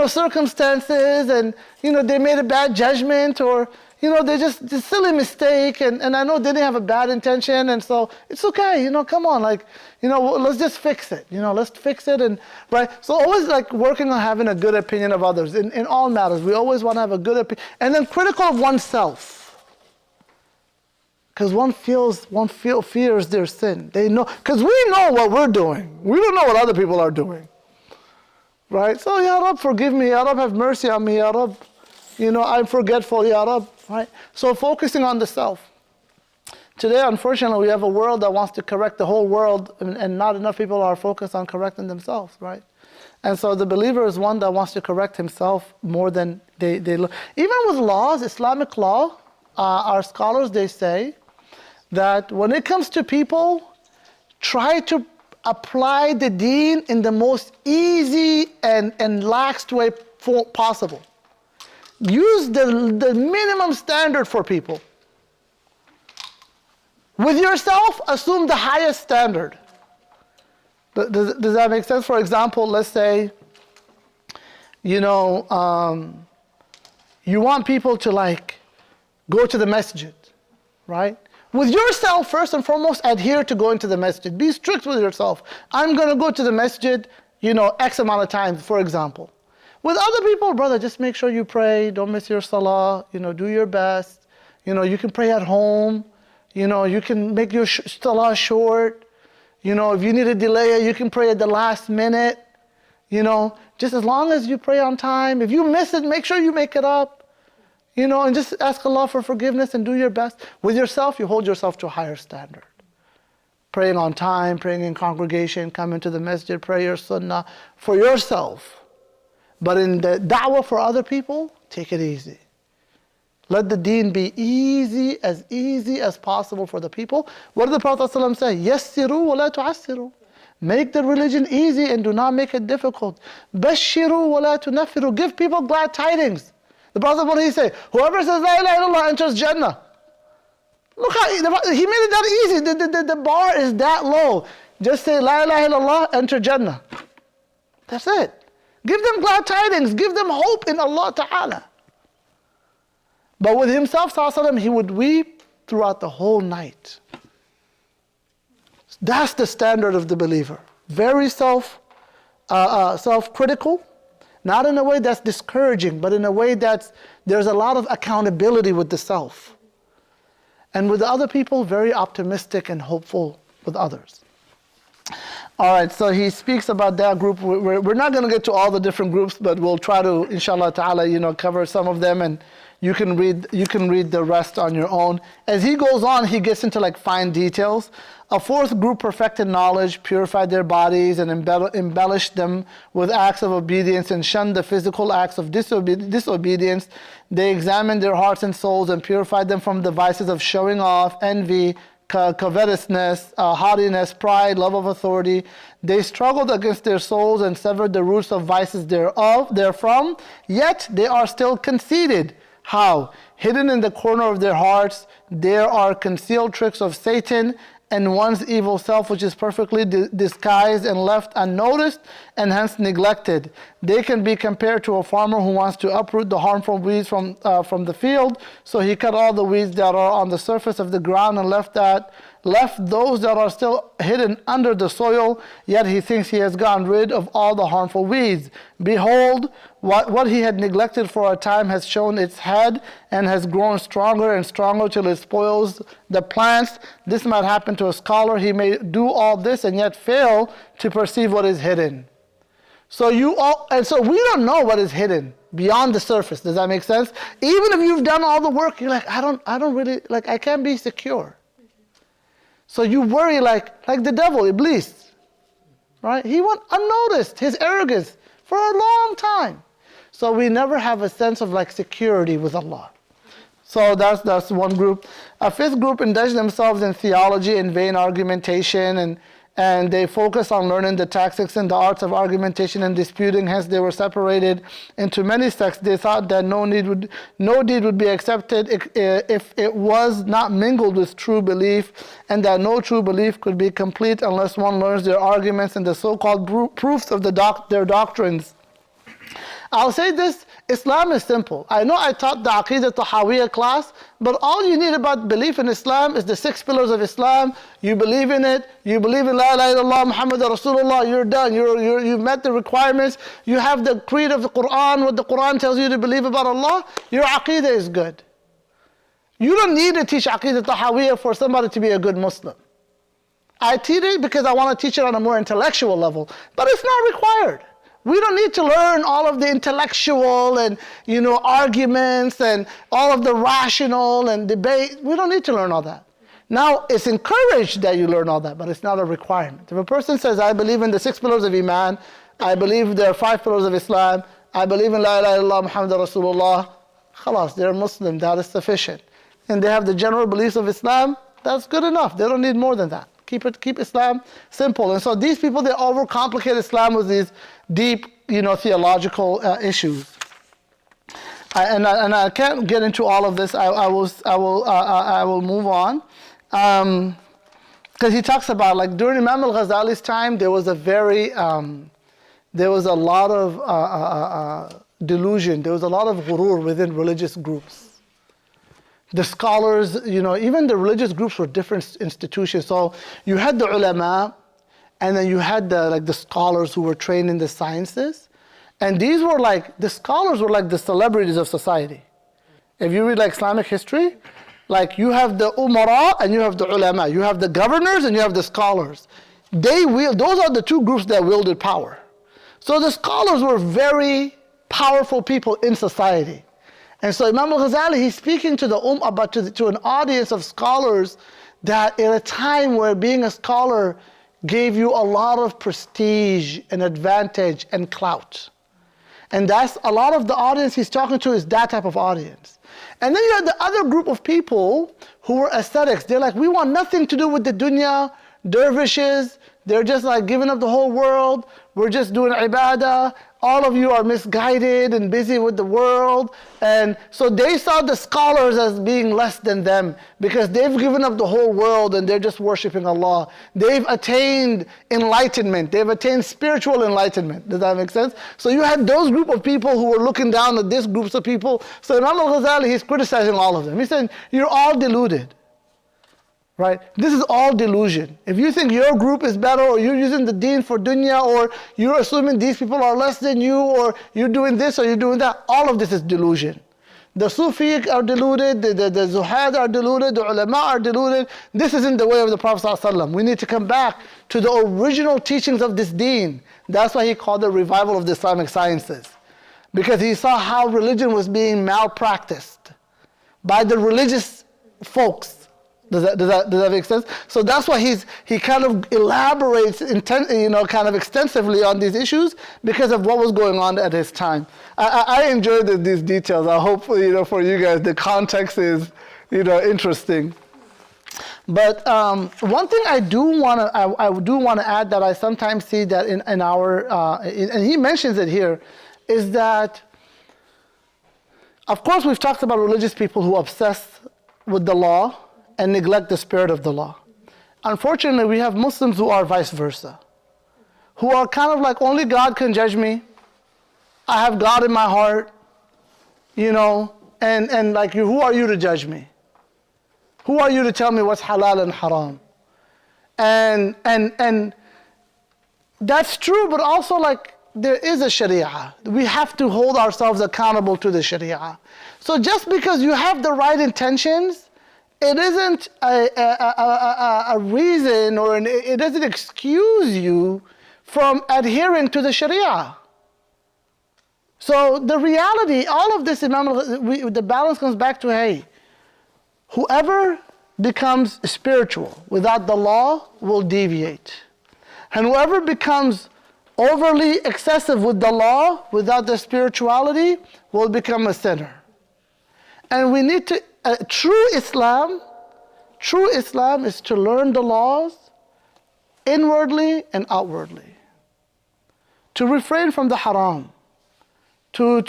circumstances and, they made a bad judgment or, they just silly mistake and I know they didn't have a bad intention and so it's okay, come on, like, let's just fix it, let's fix it and, right? So always like working on having a good opinion of others in all matters. We always want to have a good opinion and then critical of oneself. Because one fears their sin. They know, because we know what we're doing. We don't know what other people are doing. Right? So, Ya Rab, forgive me. Ya Rab, have mercy on me. Ya Rab, I'm forgetful. Ya Rab. Right? So focusing on the self. Today, unfortunately, we have a world that wants to correct the whole world, and not enough people are focused on correcting themselves, right? And so the believer is one that wants to correct himself more than they even with laws, Islamic law, our scholars, they say that when it comes to people, try to apply the deen in the most easy and laxed way possible. Use the minimum standard for people. With yourself, assume the highest standard. Does that make sense? For example, let's say, you want people to like go to the masjid, right? With yourself, first and foremost, adhere to going to the masjid. Be strict with yourself. I'm going to go to the masjid, X amount of times, for example. With other people, brother, just make sure you pray. Don't miss your salah. Do your best. You can pray at home. You can make your salah short. If you need to delay it, you can pray at the last minute. Just as long as you pray on time. If you miss it, make sure you make it up. And just ask Allah for forgiveness and do your best. With yourself, you hold yourself to a higher standard. Praying on time, praying in congregation, come into the masjid, pray your sunnah for yourself. But in the da'wah for other people, take it easy. Let the deen be easy as possible for the people. What did the Prophet ﷺ say? Yassiru wa la tu'assiru. Make the religion easy and do not make it difficult. Bashiru wa la tunaffiru. Give people glad tidings. The Prophet, what did he say? Whoever says La ilaha illallah enters Jannah. Look how he made it that easy. The bar is that low. Just say La ilaha illallah, enter Jannah. That's it. Give them glad tidings. Give them hope in Allah Ta'ala. But with himself, ﷺ, he would weep throughout the whole night. That's the standard of the believer. Very self-critical. Not in a way that's discouraging, but in a way there's a lot of accountability with the self. And with the other people, very optimistic and hopeful with others. All right, so he speaks about that group. We're not going to get to all the different groups, but we'll try to, inshallah ta'ala, cover some of them, and you can read the rest on your own. As he goes on, he gets into like fine details. A fourth group perfected knowledge, purified their bodies, and embellished them with acts of obedience, and shunned the physical acts of disobedience. They examined their hearts and souls and purified them from the vices of showing off, envy, covetousness, haughtiness, pride, love of authority. They struggled against their souls and severed the roots of vices therefrom, yet they are still conceited. How? Hidden in the corner of their hearts, there are concealed tricks of Satan and one's evil self, which is perfectly disguised and left unnoticed and hence neglected. They can be compared to a farmer who wants to uproot the harmful weeds from the field. So he cut all the weeds that are on the surface of the ground and left those that are still hidden under the soil, yet he thinks he has gotten rid of all the harmful weeds. Behold, what he had neglected for a time has shown its head and has grown stronger and stronger till it spoils the plants. This might happen to a scholar. He may do all this and yet fail to perceive what is hidden. So we don't know what is hidden beyond the surface. Does that make sense? Even if you've done all the work, you're like, I don't really, like, I can't be secure. So you worry like the devil, Iblis, right? He went unnoticed, his arrogance, for a long time. So we never have a sense of like security with Allah. So that's one group. A fifth group indulge themselves in theology and vain argumentation, and they focus on learning the tactics and the arts of argumentation and disputing. Hence they were separated into many sects. They thought that no deed would be accepted if it was not mingled with true belief, and that no true belief could be complete unless one learns their arguments and the so-called proofs of their doctrines. I'll say this, Islam is simple. I know I taught the Aqidah Tahawiyah class, but all you need about belief in Islam is the 6 pillars of Islam. You believe in it, you believe in La ilaha illallah Muhammad Rasulullah, you're done. You've met the requirements, you have the creed of the Quran, what the Quran tells you to believe about Allah, your Aqidah is good. You don't need to teach Aqidah Tahawiyah for somebody to be a good Muslim. I teach it because I want to teach it on a more intellectual level, but it's not required. We don't need to learn all of the intellectual and arguments and all of the rational and debate. We don't need to learn all that. Now, it's encouraged that you learn all that, but it's not a requirement. If a person says, I believe in the 6 pillars of Iman, I believe there are 5 pillars of Islam, I believe in La ilaha illallah Muhammad Rasulullah, khalas, they're Muslim, that is sufficient. And they have the general beliefs of Islam, that's good enough. They don't need more than that. Keep Islam simple. And so these people, they overcomplicate Islam with these deep, theological issues. And I can't get into all of this. I will move on. Because he talks about, like, during Imam al-Ghazali's time, there was a lot of delusion. There was a lot of ghurur within religious groups. The scholars, even the religious groups were different institutions. So you had the ulama, and then you had the scholars who were trained in the sciences. And these were the scholars were like the celebrities of society. If you read Islamic history, you have the umara and you have the ulama. You have the governors and you have the scholars. Those are the two groups that wielded power. So the scholars were very powerful people in society. And so Imam al-Ghazali, he's speaking to the but to an audience of scholars that in a time where being a scholar gave you a lot of prestige and advantage and clout. And that's a lot of the audience he's talking to is that type of audience. And then you had the other group of people who were ascetics. They're like, we want nothing to do with the dunya, dervishes, they're just giving up the whole world. We're just doing ibadah. All of you are misguided and busy with the world. And so they saw the scholars as being less than them because they've given up the whole world and they're just worshiping Allah. They've attained enlightenment. They've attained spiritual enlightenment. Does that make sense? So you had those group of people who were looking down at these groups of people. So Imam al-Ghazali, he's criticizing all of them. He said, you're all deluded. Right? This is all delusion. If you think your group is better, or you're using the deen for dunya, or you're assuming these people are less than you, or you're doing this or you're doing that, all of this is delusion. The Sufi are deluded, the Zuhad are deluded, the ulama are deluded. This isn't the way of the Prophet ﷺ. We need to come back to the original teachings of this deen. That's why he called the revival of the Islamic sciences. Because he saw how religion was being malpracticed by the religious folks. Does that make sense? So that's why he kind of elaborates kind of extensively on these issues because of what was going on at his time. I enjoyed these details. I hope for you guys the context is interesting. But one thing I do want to add that I sometimes see that in our and he mentions it here is that, of course, we've talked about religious people who obsess with the law and neglect the spirit of the law. Unfortunately, we have Muslims who are vice versa, who are kind of like, only God can judge me. I have God in my heart, and like, who are you to judge me? Who are you to tell me what's halal and haram? And that's true, but also there is a sharia. We have to hold ourselves accountable to the sharia. So just because you have the right intentions, it isn't a reason, or it doesn't excuse you from adhering to the Sharia. So the reality, all of this, the balance comes back to, hey, whoever becomes spiritual without the law will deviate. And whoever becomes overly excessive with the law without the spirituality will become a sinner. And we need to True Islam is to learn the laws inwardly and outwardly. To refrain from the haram. To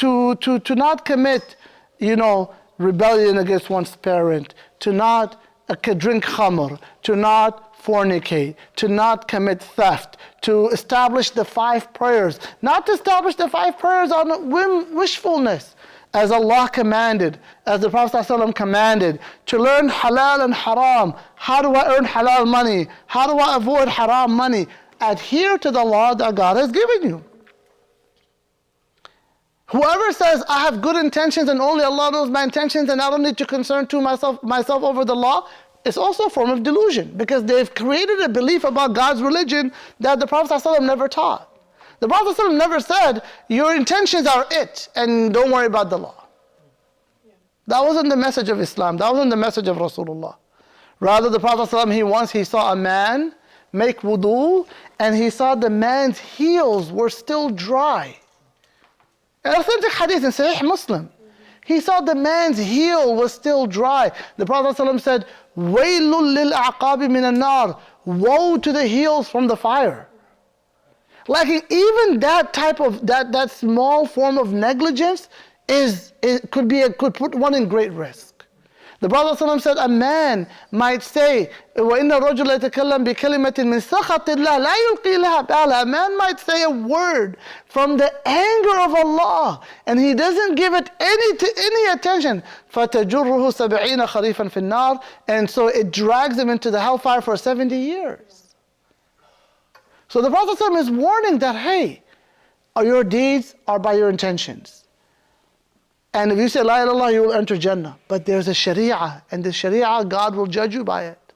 not commit, rebellion against one's parent. To not drink khamr. To not fornicate. To not commit theft. To establish the 5 prayers. Not to establish the 5 prayers on wishfulness, as Allah commanded, as the Prophet ﷺ commanded, to learn halal and haram. How do I earn halal money? How do I avoid haram money? Adhere to the law that God has given you. Whoever says, I have good intentions and only Allah knows my intentions and I don't need to concern to myself over the law, it's also a form of delusion, because they've created a belief about God's religion that the Prophet ﷺ never taught. The Prophet ﷺ never said, your intentions are it, and don't worry about the law. That wasn't the message of Islam. That wasn't the message of Rasulullah. Rather, the Prophet ﷺ, he saw a man make wudu, and he saw the man's heels were still dry. An authentic hadith in Sahih Muslim. He saw the man's heel was still dry. The Prophet ﷺ said, "Waylul lil a'qabi min an-nar." Woe to the heels from the fire. Like even that type of that small form of negligence could put one in great risk. The Prophet ﷺ said, a man might say, وَإِنَّ الرَّجُلَ يَتَكَلَّمْ بِكَلِمَةٍ مِّن سَخَطِ اللَّهِ لَا يُلْقِي لَهَا بَالًا. A man might say a word from the anger of Allah, and he doesn't give it any attention. فَتَجُرُّهُ سَبْعِينَ خَرِيفًا فِي النَّارِ. And so it drags him into the hellfire for 70 years. So the Prophet ﷺ is warning that, hey, your deeds are by your intentions. And if you say La ilaha illallah, you will enter Jannah. But there's a Sharia, and the Sharia, God will judge you by it.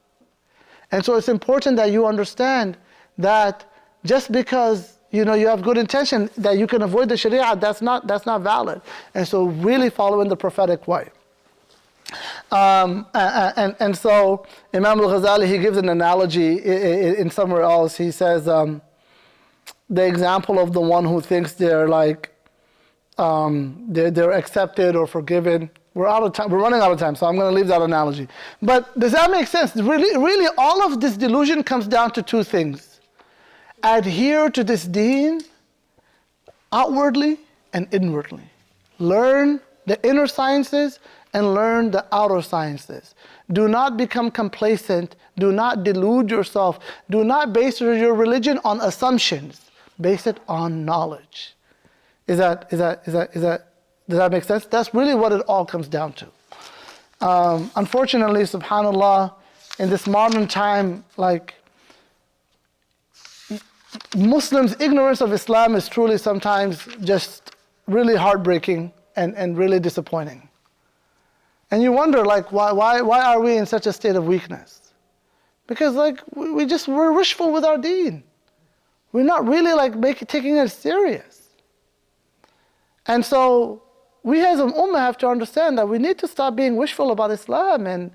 And so it's important that you understand that just because you have good intention, that you can avoid the Sharia, that's not valid. And so really follow in the prophetic way. And so Imam al-Ghazali, he gives an analogy in somewhere else. He says the example of the one who thinks they're like they're accepted or forgiven. We're out of time. We're running out of time, so I'm going to leave that analogy. But does that make sense? Really, all of this delusion comes down to two things: adhere to this deen outwardly and inwardly. Learn the inner sciences and learn the outer sciences. Do not become complacent. Do not delude yourself. Do not base your religion on assumptions. Base it on knowledge. Does that make sense? That's really what it all comes down to. Unfortunately, subhanAllah, in this modern time, like, Muslims' ignorance of Islam is truly sometimes just really heartbreaking and really disappointing. And you wonder, like, why are we in such a state of weakness? Because, like, we're wishful with our deen. We're not really, like, taking it serious. And so we as an ummah have to understand that we need to stop being wishful about Islam and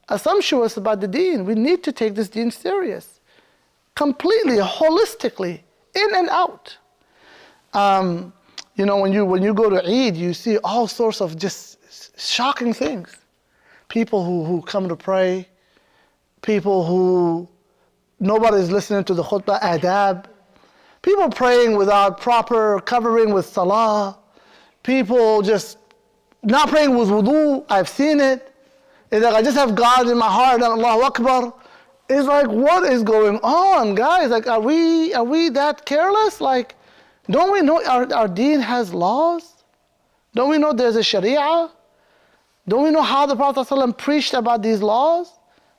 assumptuous about the deen. We need to take this deen serious, completely, holistically, in and out. When you go to Eid, you see all sorts of just shocking things. People who come to pray, people who nobody's listening to the khutbah, adab, people praying without proper covering with salah, people just not praying with wudu. I've seen it. It's like, I just have God in my heart and Allahu Akbar. It's like, what is going on, guys? Like, are we that careless? Like, don't we know our deen has laws? Don't we know there's a Sharia? Don't we know how the Prophet ﷺ preached about these laws?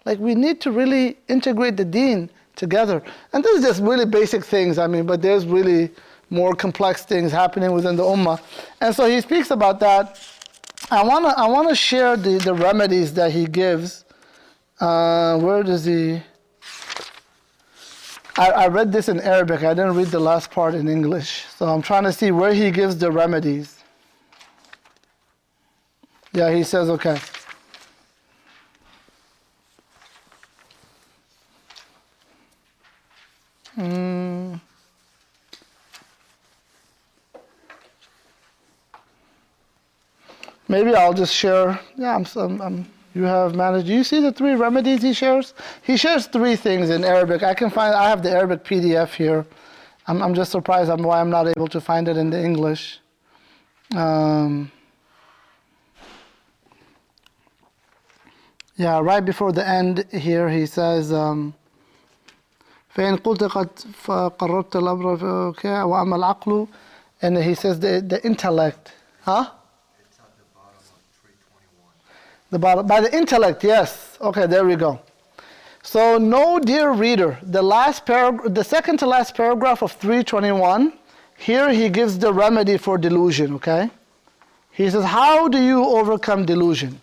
Like, we need to really integrate the deen together. And this is just really basic things, but there's really more complex things happening within the ummah. And so he speaks about that. I wanna share the remedies that he gives. Where does he? I read this in Arabic. I didn't read the last part in English. So I'm trying to see where he gives the remedies. Yeah, he says, okay. Maybe I'll just share. Yeah, you have managed. Do you see the 3 remedies he shares? He shares 3 things in Arabic. I have the Arabic PDF here. I'm just surprised why I'm not able to find it in the English. Yeah, right before the end here, he says, فإن قلت قد قربت الأمر وأما العقل, and he says the intellect, huh? The bottom, by the intellect, yes. Okay, there we go. So, no, dear reader, the second to last paragraph of 321, here he gives the remedy for delusion, okay? He says, how do you overcome delusion?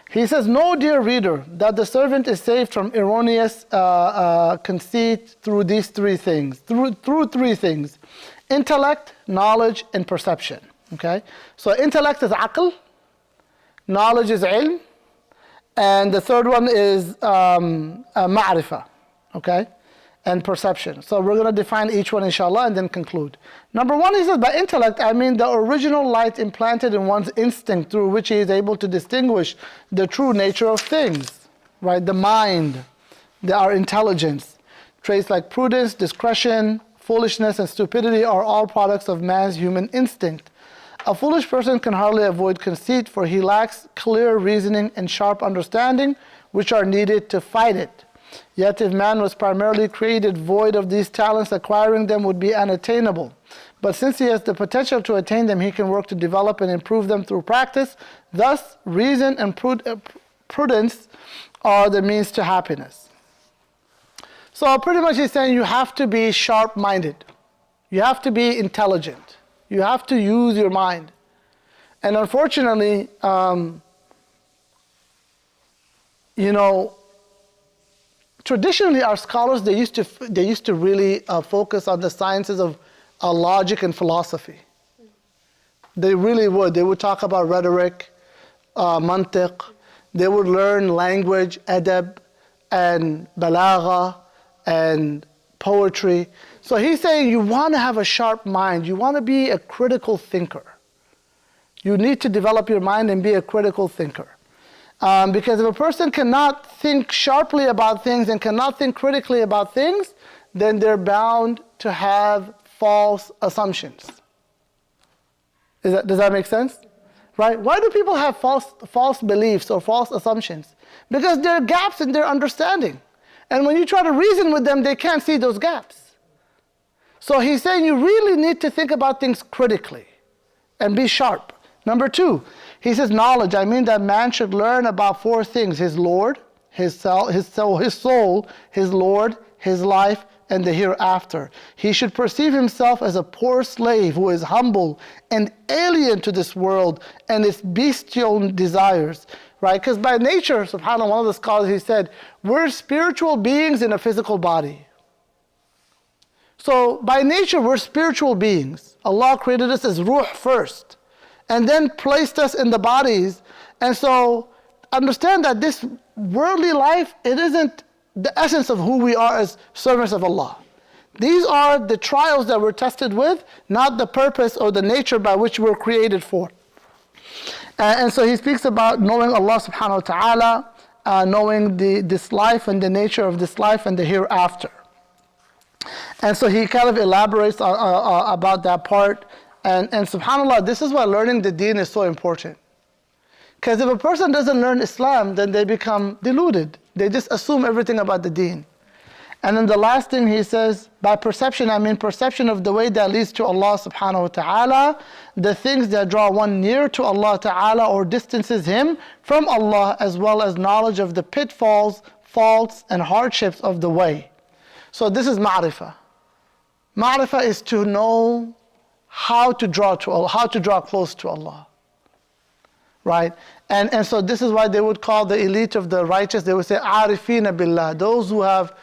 He says, know, dear reader, that the servant is saved from erroneous conceit through these 3 things. Through 3 things: intellect, knowledge, and perception. Okay? So intellect is aql, knowledge is ilm, and the third one is ma'rifah, okay, and perception. So we're going to define each one inshallah and then conclude. Number one, he says, by intellect, I mean the original light implanted in one's instinct through which he is able to distinguish the true nature of things, right? The mind, our intelligence. Traits like prudence, discretion, foolishness, and stupidity are all products of man's human instinct. A foolish person can hardly avoid conceit, for he lacks clear reasoning and sharp understanding, which are needed to fight it. Yet if man was primarily created void of these talents, acquiring them would be unattainable. But since he has the potential to attain them, he can work to develop and improve them through practice. Thus, reason and prudence are the means to happiness. So pretty much he's saying you have to be sharp-minded. You have to be intelligent. You have to use your mind. And unfortunately, traditionally our scholars, they used to really focus on the sciences of logic and philosophy. They really would. They would talk about rhetoric, mantiq. They would learn language, adab, and balagha, and poetry. So he's saying you want to have a sharp mind. You want to be a critical thinker. You need to develop your mind and be a critical thinker. Because if a person cannot think sharply about things and cannot think critically about things, then they're bound to have false assumptions. Does that make sense? Right? Why do people have false beliefs or false assumptions? Because there are gaps in their understanding. And when you try to reason with them, they can't see those gaps. So he's saying you really need to think about things critically and be sharp. Number two, he says knowledge. I mean that man should learn about four things: his Lord, his soul, his Lord, his life, and the hereafter. He should perceive himself as a poor slave who is humble and alien to this world and its bestial desires. Right? Because by nature, subhanAllah, one of the scholars, he said, we're spiritual beings in a physical body. So by nature, we're spiritual beings. Allah created us as ruh first, and then placed us in the bodies. And so understand that this worldly life, it isn't the essence of who we are as servants of Allah. These are the trials that we're tested with, not the purpose or the nature by which we're created for. And so he speaks about knowing Allah subhanahu wa ta'ala, knowing this life and the nature of this life and the hereafter. And so he kind of elaborates about that part. And subhanAllah, this is why learning the deen is so important. Because if a person doesn't learn Islam, then they become deluded. They just assume everything about the deen. And then the last thing he says, by perception, I mean perception of the way that leads to Allah subhanahu wa ta'ala, the things that draw one near to Allah ta'ala or distances him from Allah, as well as knowledge of the pitfalls, faults, and hardships of the way. So this is ma'rifah. Ma'rifah is to know how to draw to Allah, how to draw close to Allah. Right? And so this is why they would call the elite of the righteous, they would say, arifina billah, those who have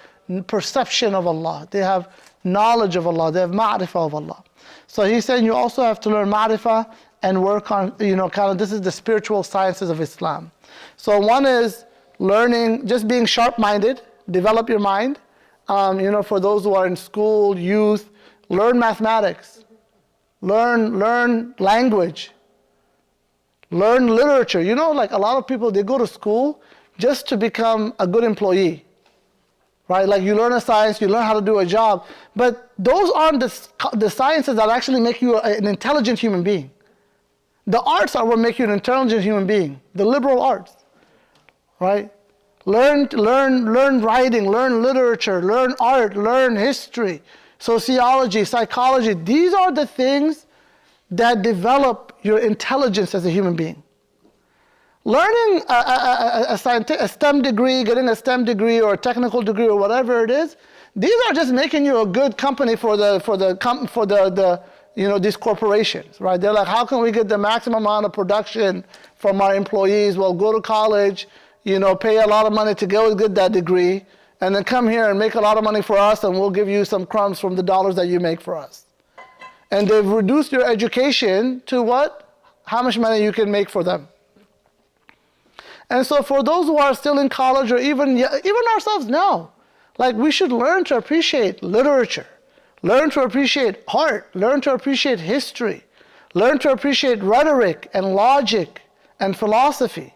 perception of Allah, they have knowledge of Allah, they have ma'rifah of Allah. So he's saying you also have to learn ma'rifah and work on, this is the spiritual sciences of Islam. So one is learning, just being sharp-minded, develop your mind. For those who are in school, youth, learn mathematics, learn language, learn literature. Like a lot of people, they go to school just to become a good employee. Right? Like you learn a science, you learn how to do a job, but those aren't the sciences that actually make you an intelligent human being. The arts are what make you an intelligent human being, the liberal arts. Right? Learn writing, learn literature, learn art, learn history, sociology, psychology. These are the things that develop your intelligence as a human being. Learning a STEM degree, getting a STEM degree or a technical degree or whatever it is, these are just making you a good company for these corporations, right? They're like, how can we get the maximum amount of production from our employees? Well, go to college, pay a lot of money to go get that degree, and then come here and make a lot of money for us, and we'll give you some crumbs from the dollars that you make for us. And they've reduced your education to what? How much money you can make for them. And so for those who are still in college, or even ourselves now, like we should learn to appreciate literature, learn to appreciate art, learn to appreciate history, learn to appreciate rhetoric and logic and philosophy.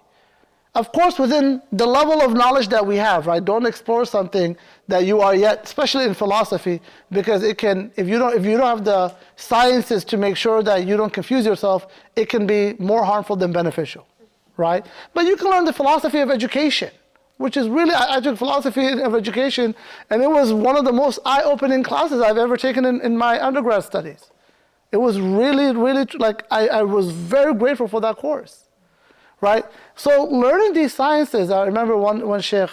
Of course, within the level of knowledge that we have, right? Don't explore something that you are yet, especially in philosophy, because it can, if you don't have the sciences to make sure that you don't confuse yourself, it can be more harmful than beneficial, right? But you can learn the philosophy of education, which is really, I took philosophy of education, and it was one of the most eye-opening classes I've ever taken in my undergrad studies. It was really, really, like, I was very grateful for that course. Right? So learning these sciences, I remember one sheikh,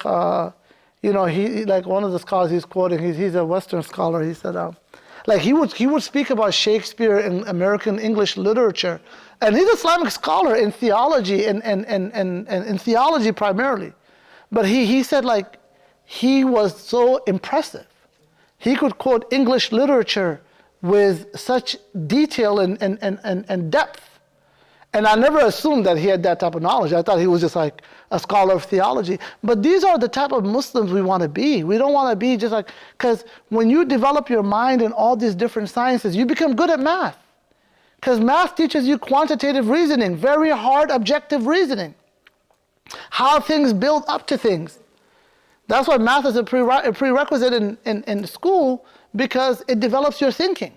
he, like one of the scholars he's quoting, he's a Western scholar, he said, like he would speak about Shakespeare in American English literature, and he's an Islamic scholar in theology and in theology primarily. But he said, like, he was so impressive. He could quote English literature with such detail and depth. And I never assumed that he had that type of knowledge. I thought he was just like a scholar of theology. But these are the type of Muslims we want to be. We don't want to be just like, because when you develop your mind in all these different sciences, you become good at math. Because math teaches you quantitative reasoning, very hard objective reasoning. How things build up to things. That's why math is a prerequisite in school, because it develops your thinking.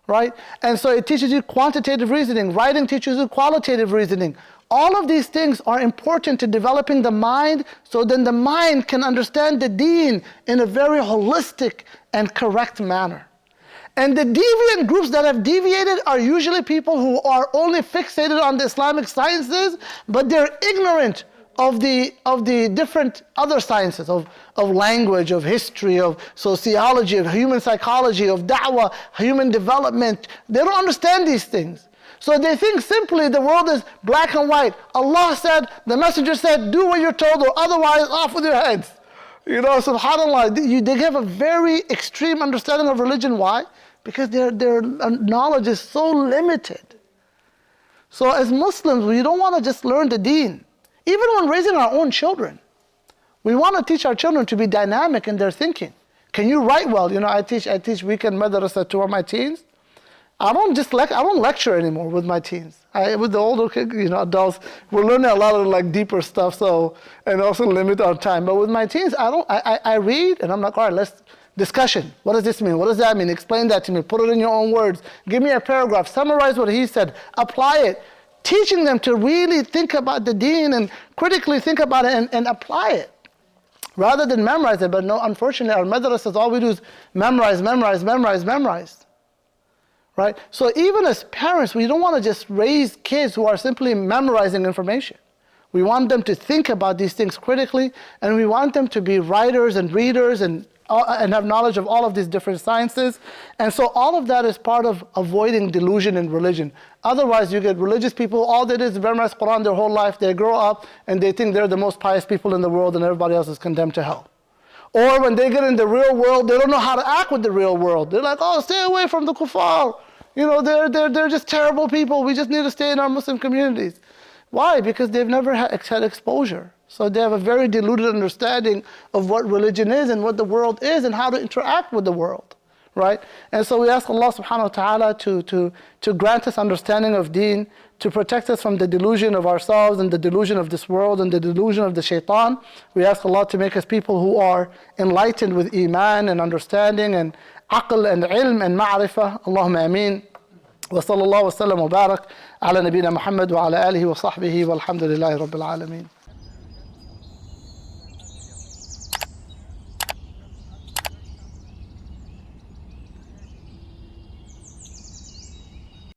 Right? And so it teaches you quantitative reasoning. Writing teaches you qualitative reasoning. All of these things are important to developing the mind, so then the mind can understand the deen in a very holistic and correct manner. And the deviant groups that have deviated are usually people who are only fixated on the Islamic sciences, but they're ignorant of the different other sciences, of language, of history, of sociology, of human psychology, of da'wah, human development. They don't understand these things. So they think simply the world is black and white. Allah said, the messenger said, do what you're told, or otherwise off with your heads. You know, subhanAllah, they have a very extreme understanding of religion. Why? Because their knowledge is so limited. So as Muslims, we don't want to just learn the deen. Even when raising our own children, we want to teach our children to be dynamic in their thinking. Can you write well? You know, I teach weekend madrasa to my teens. I don't lecture anymore with my teens. With the older adults, we're learning a lot of like deeper stuff. So, and also limit our time. But with my teens, I read and I'm like, all right, let's discussion. What does this mean? What does that mean? Explain that to me. Put it in your own words. Give me a paragraph. Summarize what he said. Apply it. Teaching them to really think about the deen and critically think about it and apply it, rather than memorize it. But no, unfortunately, our madrasas, all we do is memorize. Right? So even as parents, we don't want to just raise kids who are simply memorizing information. We want them to think about these things critically, and we want them to be writers and readers and have knowledge of all of these different sciences. And so all of that is part of avoiding delusion in religion. Otherwise, you get religious people, all they do is memorize Quran their whole life. They grow up and they think they're the most pious people in the world and everybody else is condemned to hell. Or when they get in the real world, they don't know how to act with the real world. They're like, oh, stay away from the kuffar. You know, they're just terrible people. We just need to stay in our Muslim communities. Why? Because they've never had exposure. So they have a very diluted understanding of what religion is and what the world is and how to interact with the world, right? And so we ask Allah subhanahu wa ta'ala to grant us understanding of deen, to protect us from the delusion of ourselves and the delusion of this world and the delusion of the shaitan. We ask Allah to make us people who are enlightened with iman and understanding and aql and ilm and ma'rifah. Allahumma ameen. وصلى الله وسلم وبارك على نبينا محمد وعلى آله وصحبه والحمد لله رب العالمين.